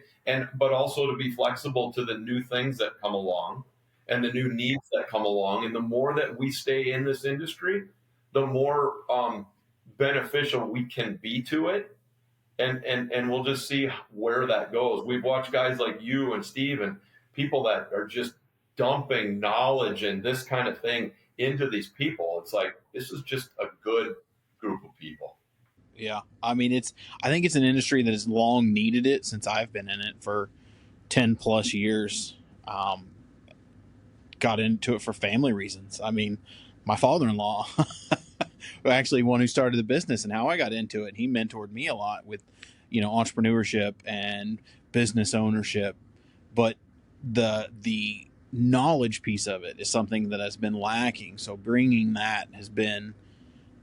But also to be flexible to the new things that come along and the new needs that come along. And the more that we stay in this industry, the more beneficial we can be to it. And we'll just see where that goes. We've watched guys like you and Steve and people that are just dumping knowledge and this kind of thing into these people. It's like, this is just a good group of people. Yeah, I mean, I think it's an industry that has long needed it since I've been in it for 10 plus years. Got into it for family reasons. I mean, my father-in-law, actually one who started the business, and how I got into it, he mentored me a lot with, entrepreneurship and business ownership. But the knowledge piece of it is something that has been lacking. So bringing that has been,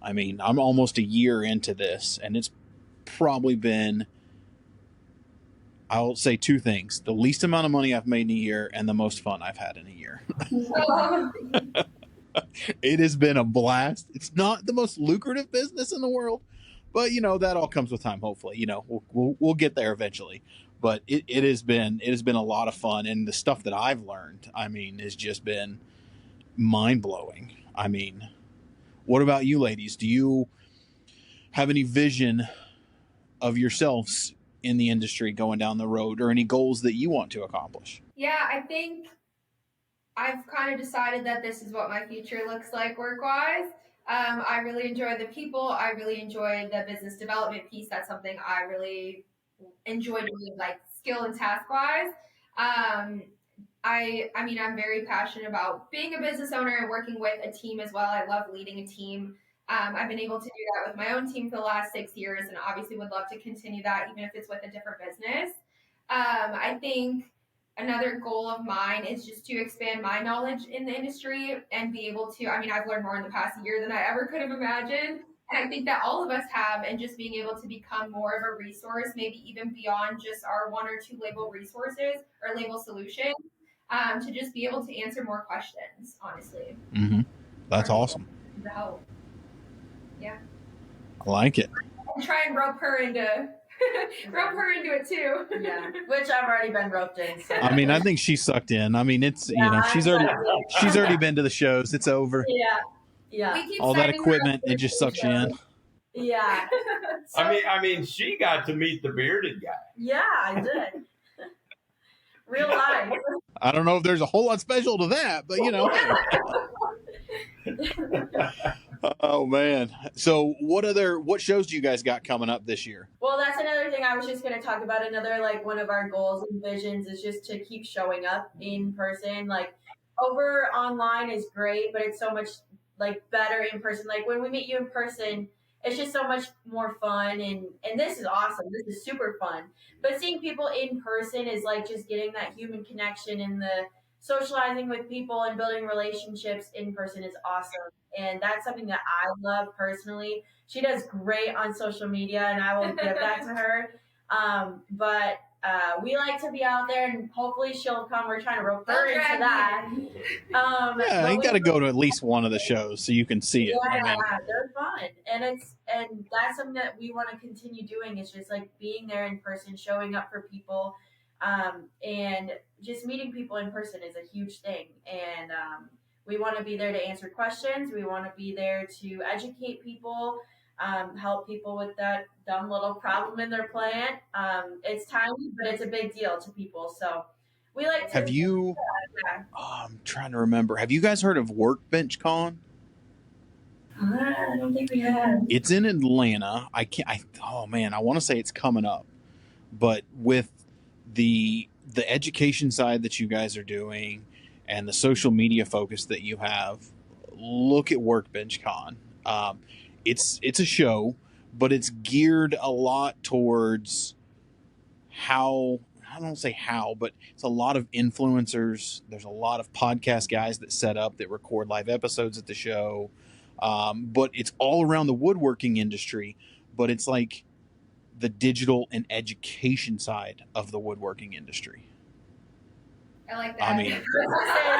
I mean, I'm almost a year into this, and it's probably been, I'll say two things: the least amount of money I've made in a year and the most fun I've had in a year. It has been a blast. It's not the most lucrative business in the world, but that all comes with time. Hopefully, we'll get there eventually. But it has been a lot of fun, and the stuff that I've learned, I mean, has just been mind blowing. I mean, what about you ladies? Do you have any vision of yourselves in the industry going down the road, or any goals that you want to accomplish? Yeah, I think I've kind of decided that this is what my future looks like work-wise. I really enjoy the people. I really enjoy the business development piece. That's something I really enjoy doing, like skill and task-wise. I mean, I'm very passionate about being a business owner and working with a team as well. I love leading a team. I've been able to do that with my own team for the last 6 years, and obviously would love to continue that, even if it's with a different business. I think another goal of mine is just to expand my knowledge in the industry and be able to, I mean, I've learned more in the past year than I ever could have imagined. And I think that all of us have, and just being able to become more of a resource, maybe even beyond just our 1 or 2 label resources or label solutions, to just be able to answer more questions, honestly. Mm-hmm. That's awesome. To help. Yeah. I like it. And try and rope her into rope her into it too. Yeah, which I've already been roped in. So. I mean, I think she's sucked in. I mean, it's she's already been to the shows. It's over. Yeah, yeah. We keep All that signing her up equipment, for it just sucks you in. Yeah. So, I mean, she got to meet the bearded guy. yeah, I did. Real life. I don't know if there's a whole lot special to that, but Oh man. So what shows do you guys got coming up this year? Well, that's another thing I was just going to talk about. Another, like, one of our goals and visions is just to keep showing up in person. Like, over online is great, but it's so much, like, better in person. Like, when we meet you in person, it's just so much more fun, and this is awesome. This is super fun. But seeing people in person is like just getting that human connection, and the socializing with people and building relationships in person is awesome. And that's something that I love personally. She does great on social media, and I will give that to her. But we like to be out there, and hopefully she'll come. We're trying to rope her into that. Yeah, you got to go to at least one of the shows so you can see it. Yeah, I mean, they're fun, and that's something that we want to continue doing. Is just like being there in person, showing up for people, and just meeting people in person is a huge thing. And we want to be there to answer questions. We want to be there to educate people, help people with that dumb little problem in their plant. It's tiny, but it's a big deal to people. So we like to. have you? Yeah. I'm trying to remember. Have you guys heard of WorkbenchCon? I don't think we have. It's in Atlanta. Oh man, I want to say it's coming up, but with the education side that you guys are doing and the social media focus that you have, look at WorkbenchCon. It's a show, but it's geared a lot towards how. I don't say how, but it's a lot of influencers. There's a lot of podcast guys that set up, that record live episodes at the show. But it's all around the woodworking industry, but it's like the digital and education side of the woodworking industry. I like that. I mean,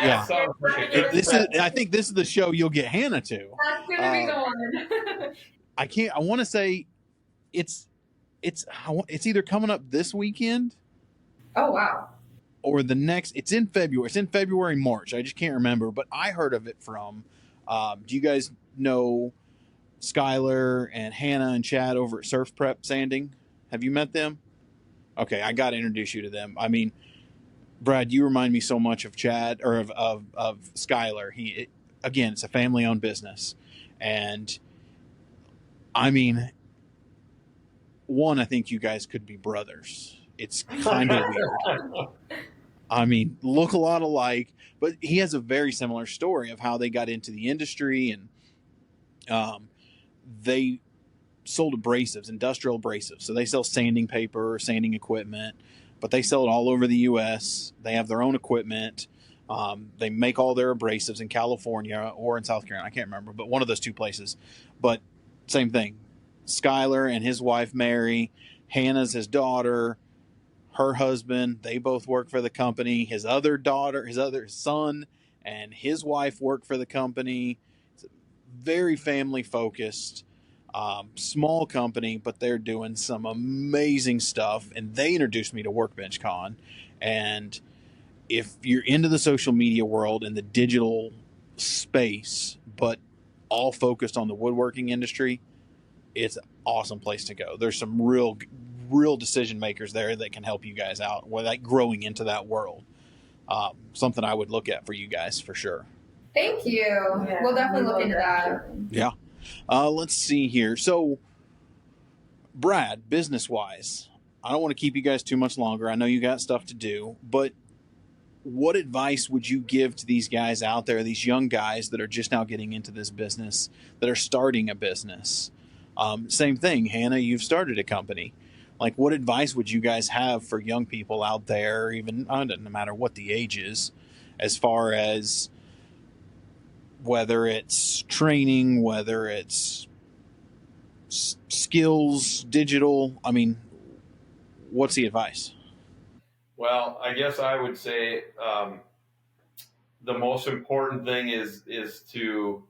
Yeah. Sounds like a good I think this is the show you'll get Hannah to. That's gonna be the one. I want to say it's either coming up this weekend Oh wow. or the next. It's in February. It's in February, March. I just can't remember, but I heard of it from. Do you guys know Skylar and Hannah and Chad over at Surf Prep Sanding? Have you met them? Okay, I got to introduce you to them. I mean, Brad, you remind me so much of Chad, or of Skylar. Again, it's a family-owned business, and I mean, I think you guys could be brothers. It's kind of weird. I mean, look a lot alike, but he has a very similar story of how they got into the industry, and they sold abrasives, industrial abrasives. So they sell sanding paper, sanding equipment, but they sell it all over the U.S. They have their own equipment. They make all their abrasives in California or in South Carolina. I can't remember, but one of those two places. But same thing. Skylar and his wife, Mary, Hannah's his daughter, her husband, they both work for the company. His other son, and his wife work for the company. It's very family focused, small company, but they're doing some amazing stuff. And they introduced me to WorkbenchCon. And if you're into the social media world and the digital space, but all focused on the woodworking industry, it's an awesome place to go. There's some real decision makers there that can help you guys out with like growing into that world. Something I would look at for you guys for sure. Thank you. Yeah, We'll definitely look into that. Yeah. Let's see here. So, Brad, business wise, I don't want to keep you guys too much longer. I know you got stuff to do, but what advice would you give to these guys out there, these young guys that are just now getting into this business, that are starting a business? Same thing, Hannah, you've started a company. Like, what advice would you guys have for young people out there, even no matter what the age is, as far as whether it's training, whether it's skills, digital? I mean, what's the advice? Well, I guess I would say the most important thing is to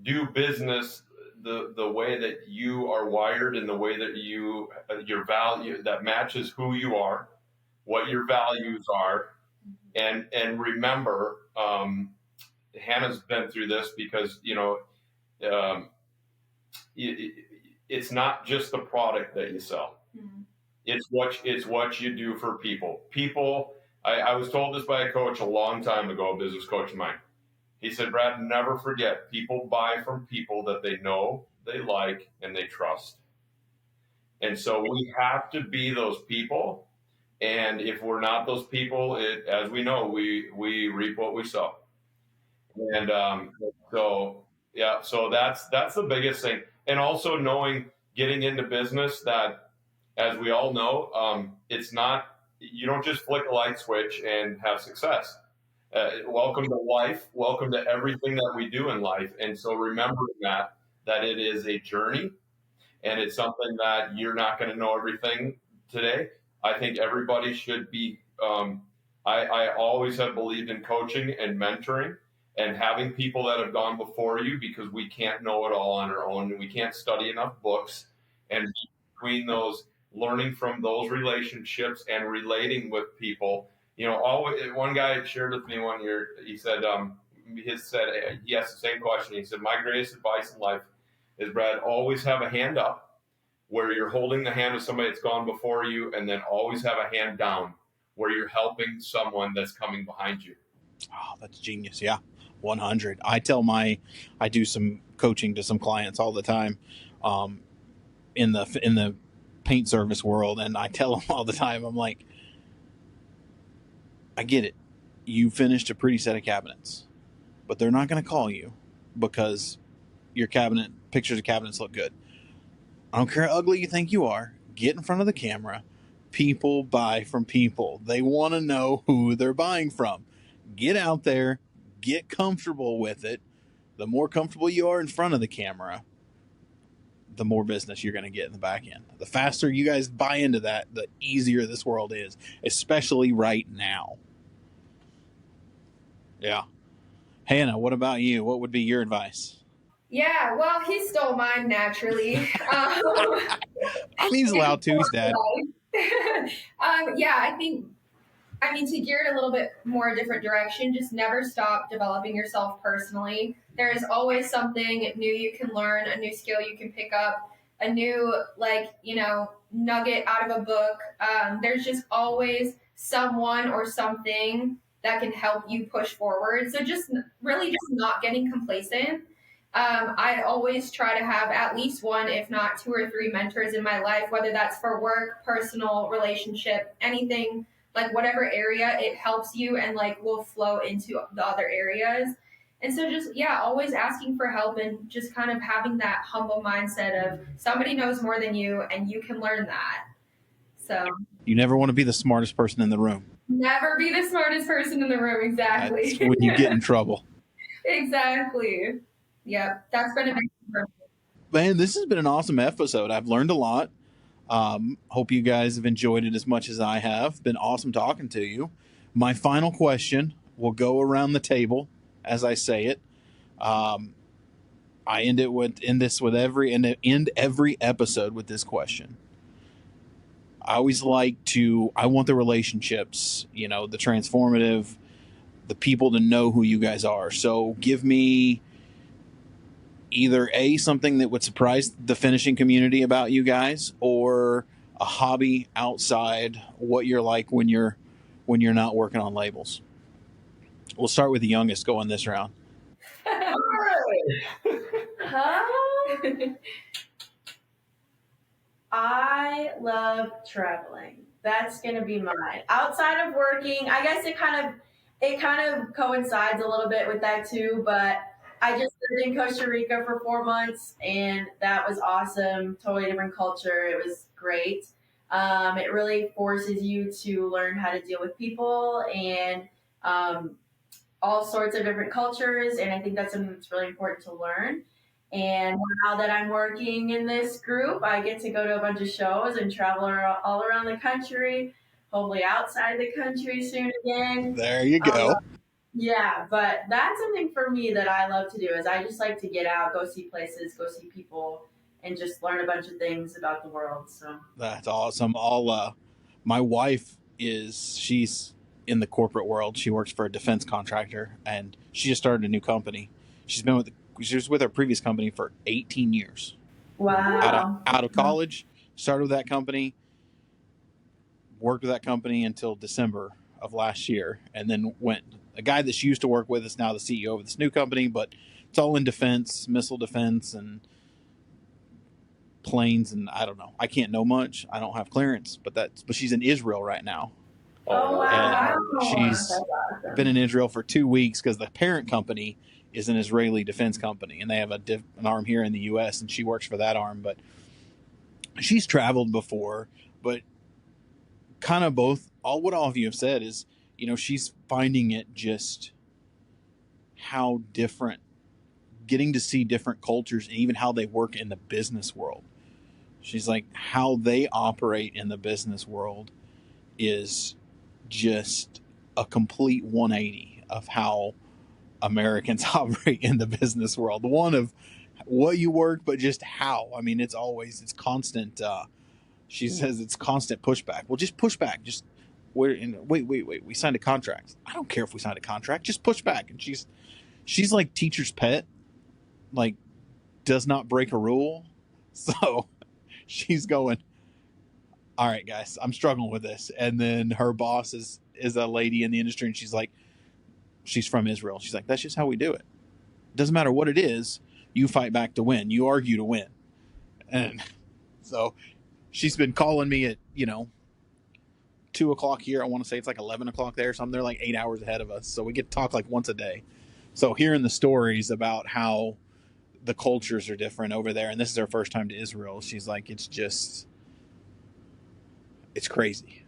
do business the way that you are wired and the way that your value that matches who you are, what your values are, and remember, Hannah's been through this because um, it's not just the product that you sell. Mm-hmm. It's what you do for people. People. I was told this by a coach a long time ago, a business coach of mine. He said, Brad, never forget, people buy from people that they know, they like, and they trust. And so we have to be those people. And if we're not those people, as we know, we reap what we sow. And so that's the biggest thing. And also knowing, getting into business, that, as we all know, it's not, you don't just flick a light switch and have success. Welcome to life. Welcome to everything that we do in life. And so remembering that it is a journey, and it's something that you're not going to know everything today. I think everybody should be, I always have believed in coaching and mentoring and having people that have gone before you, because we can't know it all on our own. We can't study enough books. And between those, learning from those relationships and relating with people, always, one guy shared with me one year, he said, he asked the same question. He said, my greatest advice in life is, Brad, always have a hand up where you're holding the hand of somebody that's gone before you, and then always have a hand down where you're helping someone that's coming behind you. Oh, that's genius. Yeah. 100. I do some coaching to some clients all the time, in the paint service world. And I tell them all the time, I'm like, I get it. You finished a pretty set of cabinets, but they're not going to call you because your pictures of cabinets look good. I don't care how ugly you think you are. Get in front of the camera. People buy from people. They want to know who they're buying from. Get out there. Get comfortable with it. The more comfortable you are in front of the camera, the more business you're going to get in the back end. The faster you guys buy into that, the easier this world is, especially right now. Yeah. Hannah, what about you? What would be your advice? Yeah, well, he stole mine naturally. He's allowed to, he's dad. Yeah, I mean, to gear it a little bit more different direction, just never stop developing yourself personally. There is always something new you can learn, a new skill you can pick up, a new, nugget out of a book. There's just always someone or something that can help you push forward. So just not getting complacent. I always try to have at least one, if not two or three mentors in my life, whether that's for work, personal, relationship, anything, like whatever area it helps you and will flow into the other areas. And so just, always asking for help and just kind of having that humble mindset of somebody knows more than you and you can learn that. So you never want to be the smartest person in the room. Never be the smartest person in the room. Exactly. That's when you get in trouble. Exactly. Yep. That's been a big thing. Man, this has been an awesome episode. I've learned a lot. Hope you guys have enjoyed it as much as I have. Been awesome talking to you. My final question will go around the table as I say it. I end every episode with this question. I want the relationships, the transformative, the people to know who you guys are. So give me either something that would surprise the finishing community about you guys, or a hobby outside what you're like when you're not working on labels. We'll start with the youngest going this round. I love traveling. That's going to be mine. Outside of working, I guess it kind of coincides a little bit with that too, but I just lived in Costa Rica for 4 months, and that was awesome. Totally different culture. It was great. It really forces you to learn how to deal with people and all sorts of different cultures, and I think that's something that's really important to learn. And now that I'm working in this group, I get to go to a bunch of shows and travel all around the country, hopefully outside the country soon again. There you go. Yeah, but that's something for me that I love to do is I just like to get out, go see places, go see people, and just learn a bunch of things about the world. So That's awesome. My wife she's in the corporate world. She works for a defense contractor, and she just started a new company. She was with her previous company for 18 years. wow. Out of college, started with that company, worked with that company until December of last year, and then went. A guy that she used to work with is now the CEO of this new company, but it's all in defense, missile defense, and planes, and I don't know. I can't know much. I don't have clearance, but she's in Israel right now, Oh wow. and she's That's awesome. been in Israel for 2 weeks because the parent company is an Israeli defense company, and they have an arm here in the U.S., and she works for that arm. But she's traveled before, but kind of both. What all of you have said is, she's finding it just how different, getting to see different cultures and even how they work in the business world. She's like, how they operate in the business world is just a complete 180 of how Americans operate in the business world. One of what you work, but just how. I mean, it's constant. She says it's constant pushback. Well, just push back. Just wait. We signed a contract. I don't care if we signed a contract. Just push back. And she's like teacher's pet. Like, does not break a rule. So she's going, all right, guys, I'm struggling with this. And then her boss is a lady in the industry, and she's from Israel. She's like, that's just how we do it. Doesn't matter what it is, you fight back to win. You argue to win. And so she's been calling me at, 2 o'clock here. I want to say it's like 11 o'clock there or something. They're like 8 hours ahead of us. So we get to talk like once a day. So hearing the stories about how the cultures are different over there, and this is her first time to Israel, she's like, it's crazy.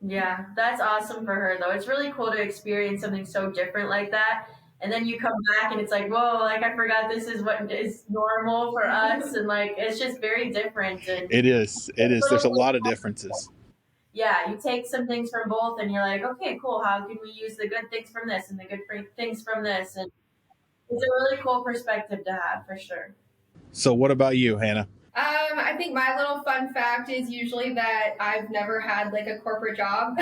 Yeah, that's awesome for her though. It's really cool to experience something so different like that. And then you come back and it's like, whoa, like I forgot this is what is normal for us. And like, it's just very different. And It is. There's a lot of differences. yeah, you take some things from both and you're like, okay, cool. How can we use the good things from this and the good things from this? And it's a really cool perspective to have for sure. So what about you, Hannah? I think my little fun fact is usually that I've never had like a corporate job.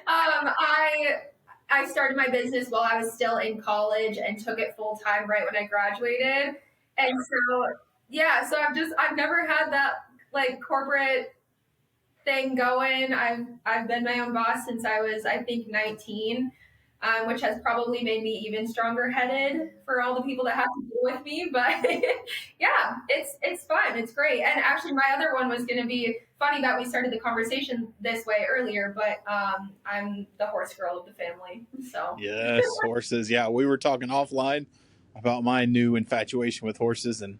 I started my business while I was still in college and took it full time right when I graduated. And so yeah, so I've never had that like corporate thing going. I've been my own boss since I was, I think, 19, which has probably made me even stronger headed for all the people that have to deal with me. But yeah, it's fun. It's great. And actually, my other one was going to be funny that we started the conversation this way earlier, but I'm the horse girl of the family. So yes, horses. Yeah, we were talking offline about my new infatuation with horses, and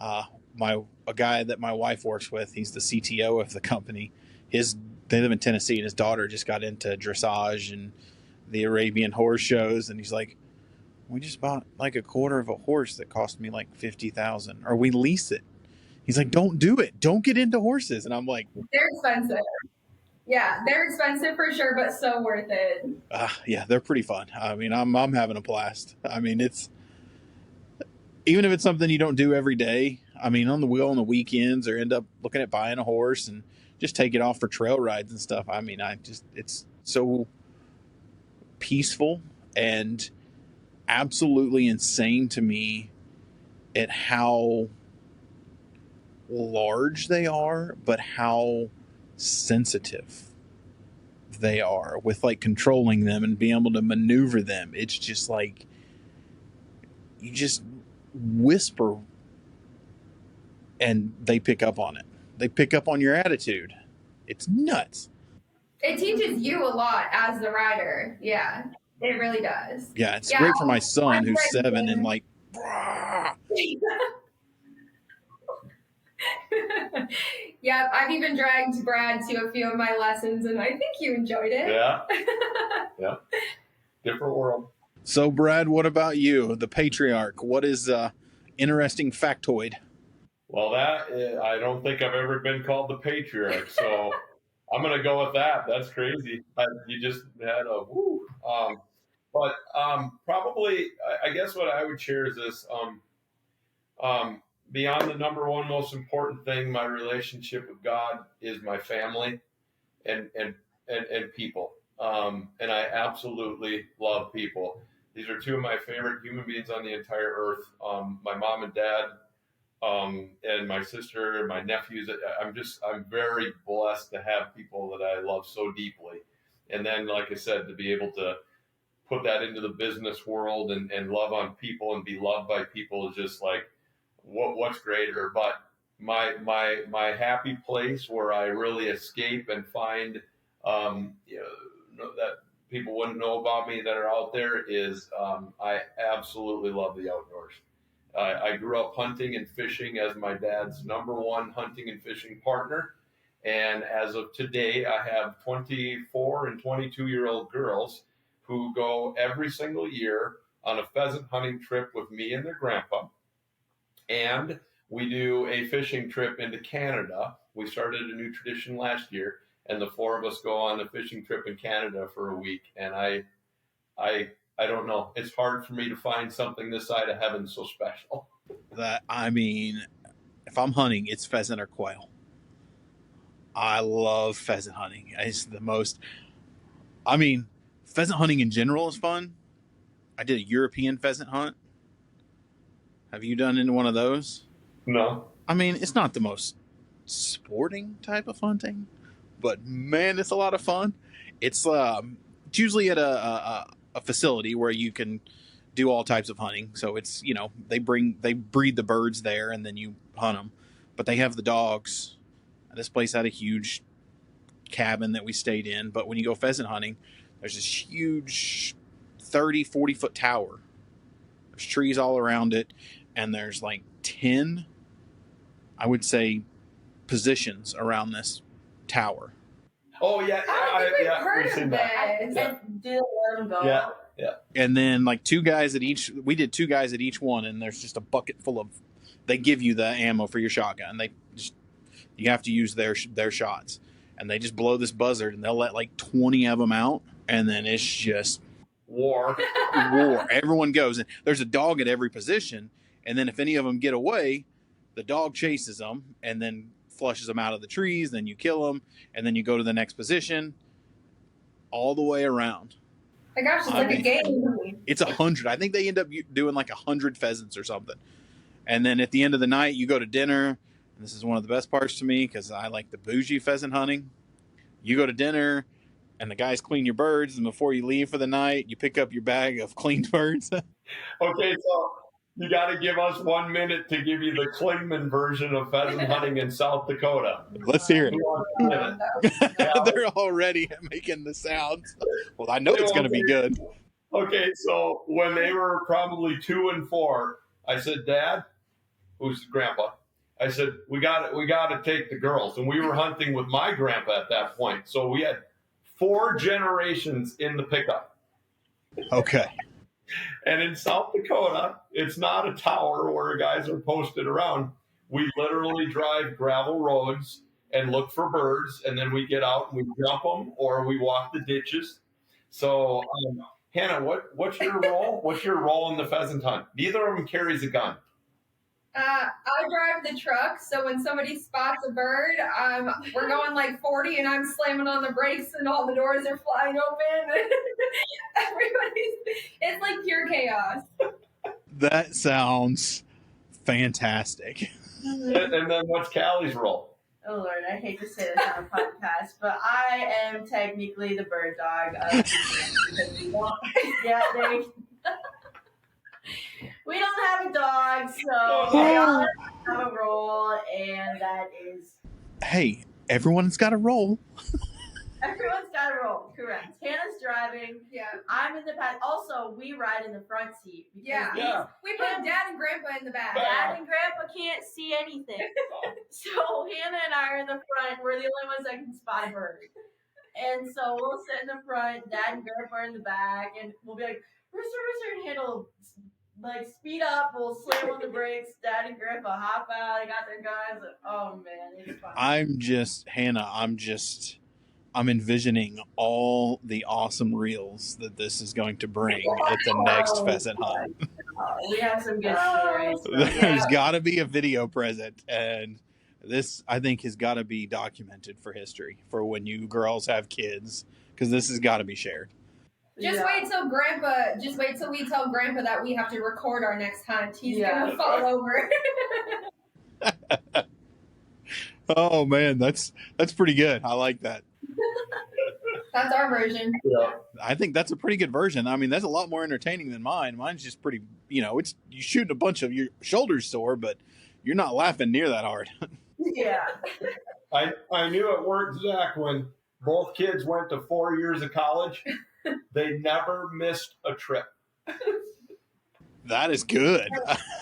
a guy that my wife works with, he's the CTO of the company. They live in Tennessee, and his daughter just got into dressage and the Arabian horse shows, and he's like, we just bought like a quarter of a horse that cost me like $50,000, or we lease it. He's like, don't do it. Don't get into horses. And I'm like, they're expensive. Yeah, they're expensive for sure, but so worth it. Yeah, they're pretty fun. I mean, I'm having a blast. I mean, even if it's something you don't do every day. I mean, on the weekends, or end up looking at buying a horse and just take it off for trail rides and stuff. I mean, it's so peaceful and absolutely insane to me at how large they are, but how sensitive they are with like controlling them and being able to maneuver them. It's just like you just whisper and they pick up on it. They pick up on your attitude. It's nuts. It teaches you a lot as the rider. Yeah, it really does. Yeah, it's great for my son who's 7 and like, Yep, I've even dragged Brad to a few of my lessons, and I think you enjoyed it. Yeah. Yeah. Different world. So, Brad, what about you? The patriarch. What is interesting factoid? Well, I don't think I've ever been called the patriarch, so I'm going to go with that. That's crazy. You just had a woo. But Probably, I guess what I would share is this. Beyond the number one most important thing, my relationship with God is my family and people. And I absolutely love people. These are two of my favorite human beings on the entire earth. My mom and dad, and my sister and my nephews. I'm very blessed to have people that I love so deeply. And then, like I said, to be able to put that into the business world and love on people and be loved by people is just like, what's greater? But my happy place where I really escape and find, that people wouldn't know about me that are out there is, I absolutely love the outdoors. I grew up hunting and fishing as my dad's number one hunting and fishing partner. And as of today, I have 24 and 22-year-old girls who go every single year on a pheasant hunting trip with me and their grandpa. And we do a fishing trip into Canada. We started a new tradition last year, and the four of us go on a fishing trip in Canada for a week. And I don't know. It's hard for me to find something this side of heaven so special. If I'm hunting, it's pheasant or quail. I love pheasant hunting. It's the most. Pheasant hunting in general is fun. I did a European pheasant hunt. Have you done any one of those? No. It's not the most sporting type of hunting, but man, it's a lot of fun. It's usually at a facility where you can do all types of hunting. So it's, they breed the birds there and then you hunt them. But they have the dogs. This place had a huge cabin that we stayed in. But when you go pheasant hunting, there's this huge 30, 40-foot tower. There's trees all around it. And there's like 10, I would say, positions around this tower. Oh, yeah. I think we've heard we've seen of that. this. And do they let them go? Yeah. And then like we did 2 guys at each one, and there's just a bucket full of, they give you the ammo for your shotgun. You have to use their shots. And they just blow this buzzard, and they'll let like 20 of them out, and then it's just war. Everyone goes, and there's a dog at every position, and then if any of them get away, the dog chases them and then flushes them out of the trees. Then you kill them, and then you go to the next position, all the way around. My gosh, it's like a game. It's 100. I think they end up doing like 100 pheasants or something. And then at the end of the night, you go to dinner. And this is one of the best parts to me because I like the bougie pheasant hunting. You go to dinner, and the guys clean your birds. And before you leave for the night, you pick up your bag of cleaned birds. Okay, so you got to give us 1 minute to give you the Klingman version of pheasant hunting in South Dakota. Let's hear it. They're already making the sounds. Well, I know it's going to be good. Okay, so when they were probably 2 and 4, I said, Dad, who's grandpa, I said, we got to take the girls. And we were hunting with my grandpa at that point. So we had 4 generations in the pickup. Okay. And in South Dakota, it's not a tower where guys are posted around. We literally drive gravel roads and look for birds, and then we get out and we jump them or we walk the ditches. So, Hannah, what's your role? What's your role in the pheasant hunt? Neither of them carries a gun. I drive the truck, so when somebody spots a bird, we're going like 40, and I'm slamming on the brakes, and all the doors are flying open. It's like pure chaos. That sounds fantastic. And then what's Callie's role? Oh Lord, I hate to say this on a podcast, but I am technically the bird dog of because we don't. Yeah, we don't have a dog, so we all have a role, and that is. Hey, everyone's got a role. Everyone's got a role, correct. Hannah's driving. Yeah. I'm in the back. Also, we ride in the front seat. Yeah. We put Dad and Grandpa in the back. Dad and Grandpa can't see anything. So Hannah and I are in the front. We're the only ones that can spot a bird. And so we'll sit in the front. Dad and Grandpa are in the back. And we'll be like, Rooster, and Hannah will like speed up. We'll slam on the brakes. Dad and Grandpa hop out. They got their guns. Oh, man. It's fun. Hannah, I'm just I'm envisioning all the awesome reels that this is going to bring at the next pheasant hunt. We have some good stories. There's got to be a video present, and this, I think, has got to be documented for history for when you girls have kids, because this has got to be shared. Just wait till we tell Grandpa that we have to record our next hunt. He's gonna fall over. Oh man, that's pretty good. I like that. That's our version. Yeah. I think that's a pretty good version. I mean, that's a lot more entertaining than mine. Mine's just pretty, it's you shooting a bunch of your shoulders sore, but you're not laughing near that hard. Yeah. I knew it worked, Zach, when both kids went to 4 years of college. They never missed a trip. That is good.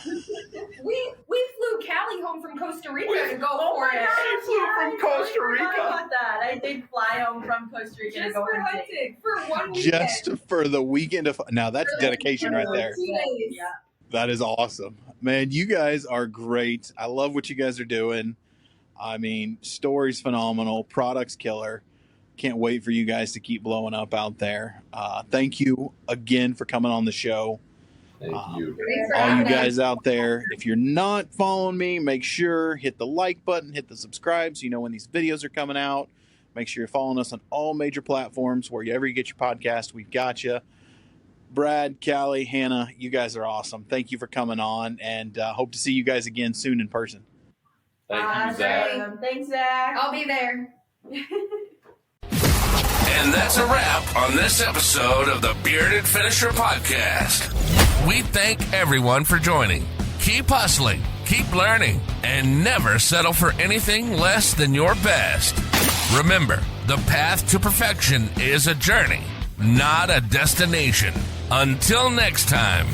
We flew Callie home from Costa Rica to go for it. She flew from Costa Rica. I forgot about that. I did fly home from Costa Rica to Just go for hunting. hunting for 1 weekend. Just for the weekend of now, that's dedication right there. 2 days. Yeah. That is awesome, man. You guys are great. I love what you guys are doing. I mean, story's phenomenal, product's killer. Can't wait for you guys to keep blowing up out there. Thank you again for coming on the show. Thank you. Thanks for All you having us. guys out there, if you're not following me, make sure hit the like button, hit the subscribe so you know when these videos are coming out. Make sure you're following us on all major platforms. Wherever you get your podcast, we've got you. Brad, Callie, Hannah, you guys are awesome. Thank you for coming on, and hope to see you guys again soon in person. Thank you, Zach. Awesome. Thanks, Zach. I'll be there. And that's a wrap on this episode of the Bearded Finisher Podcast. We thank everyone for joining. Keep hustling, keep learning, and never settle for anything less than your best. Remember, the path to perfection is a journey, not a destination. Until next time.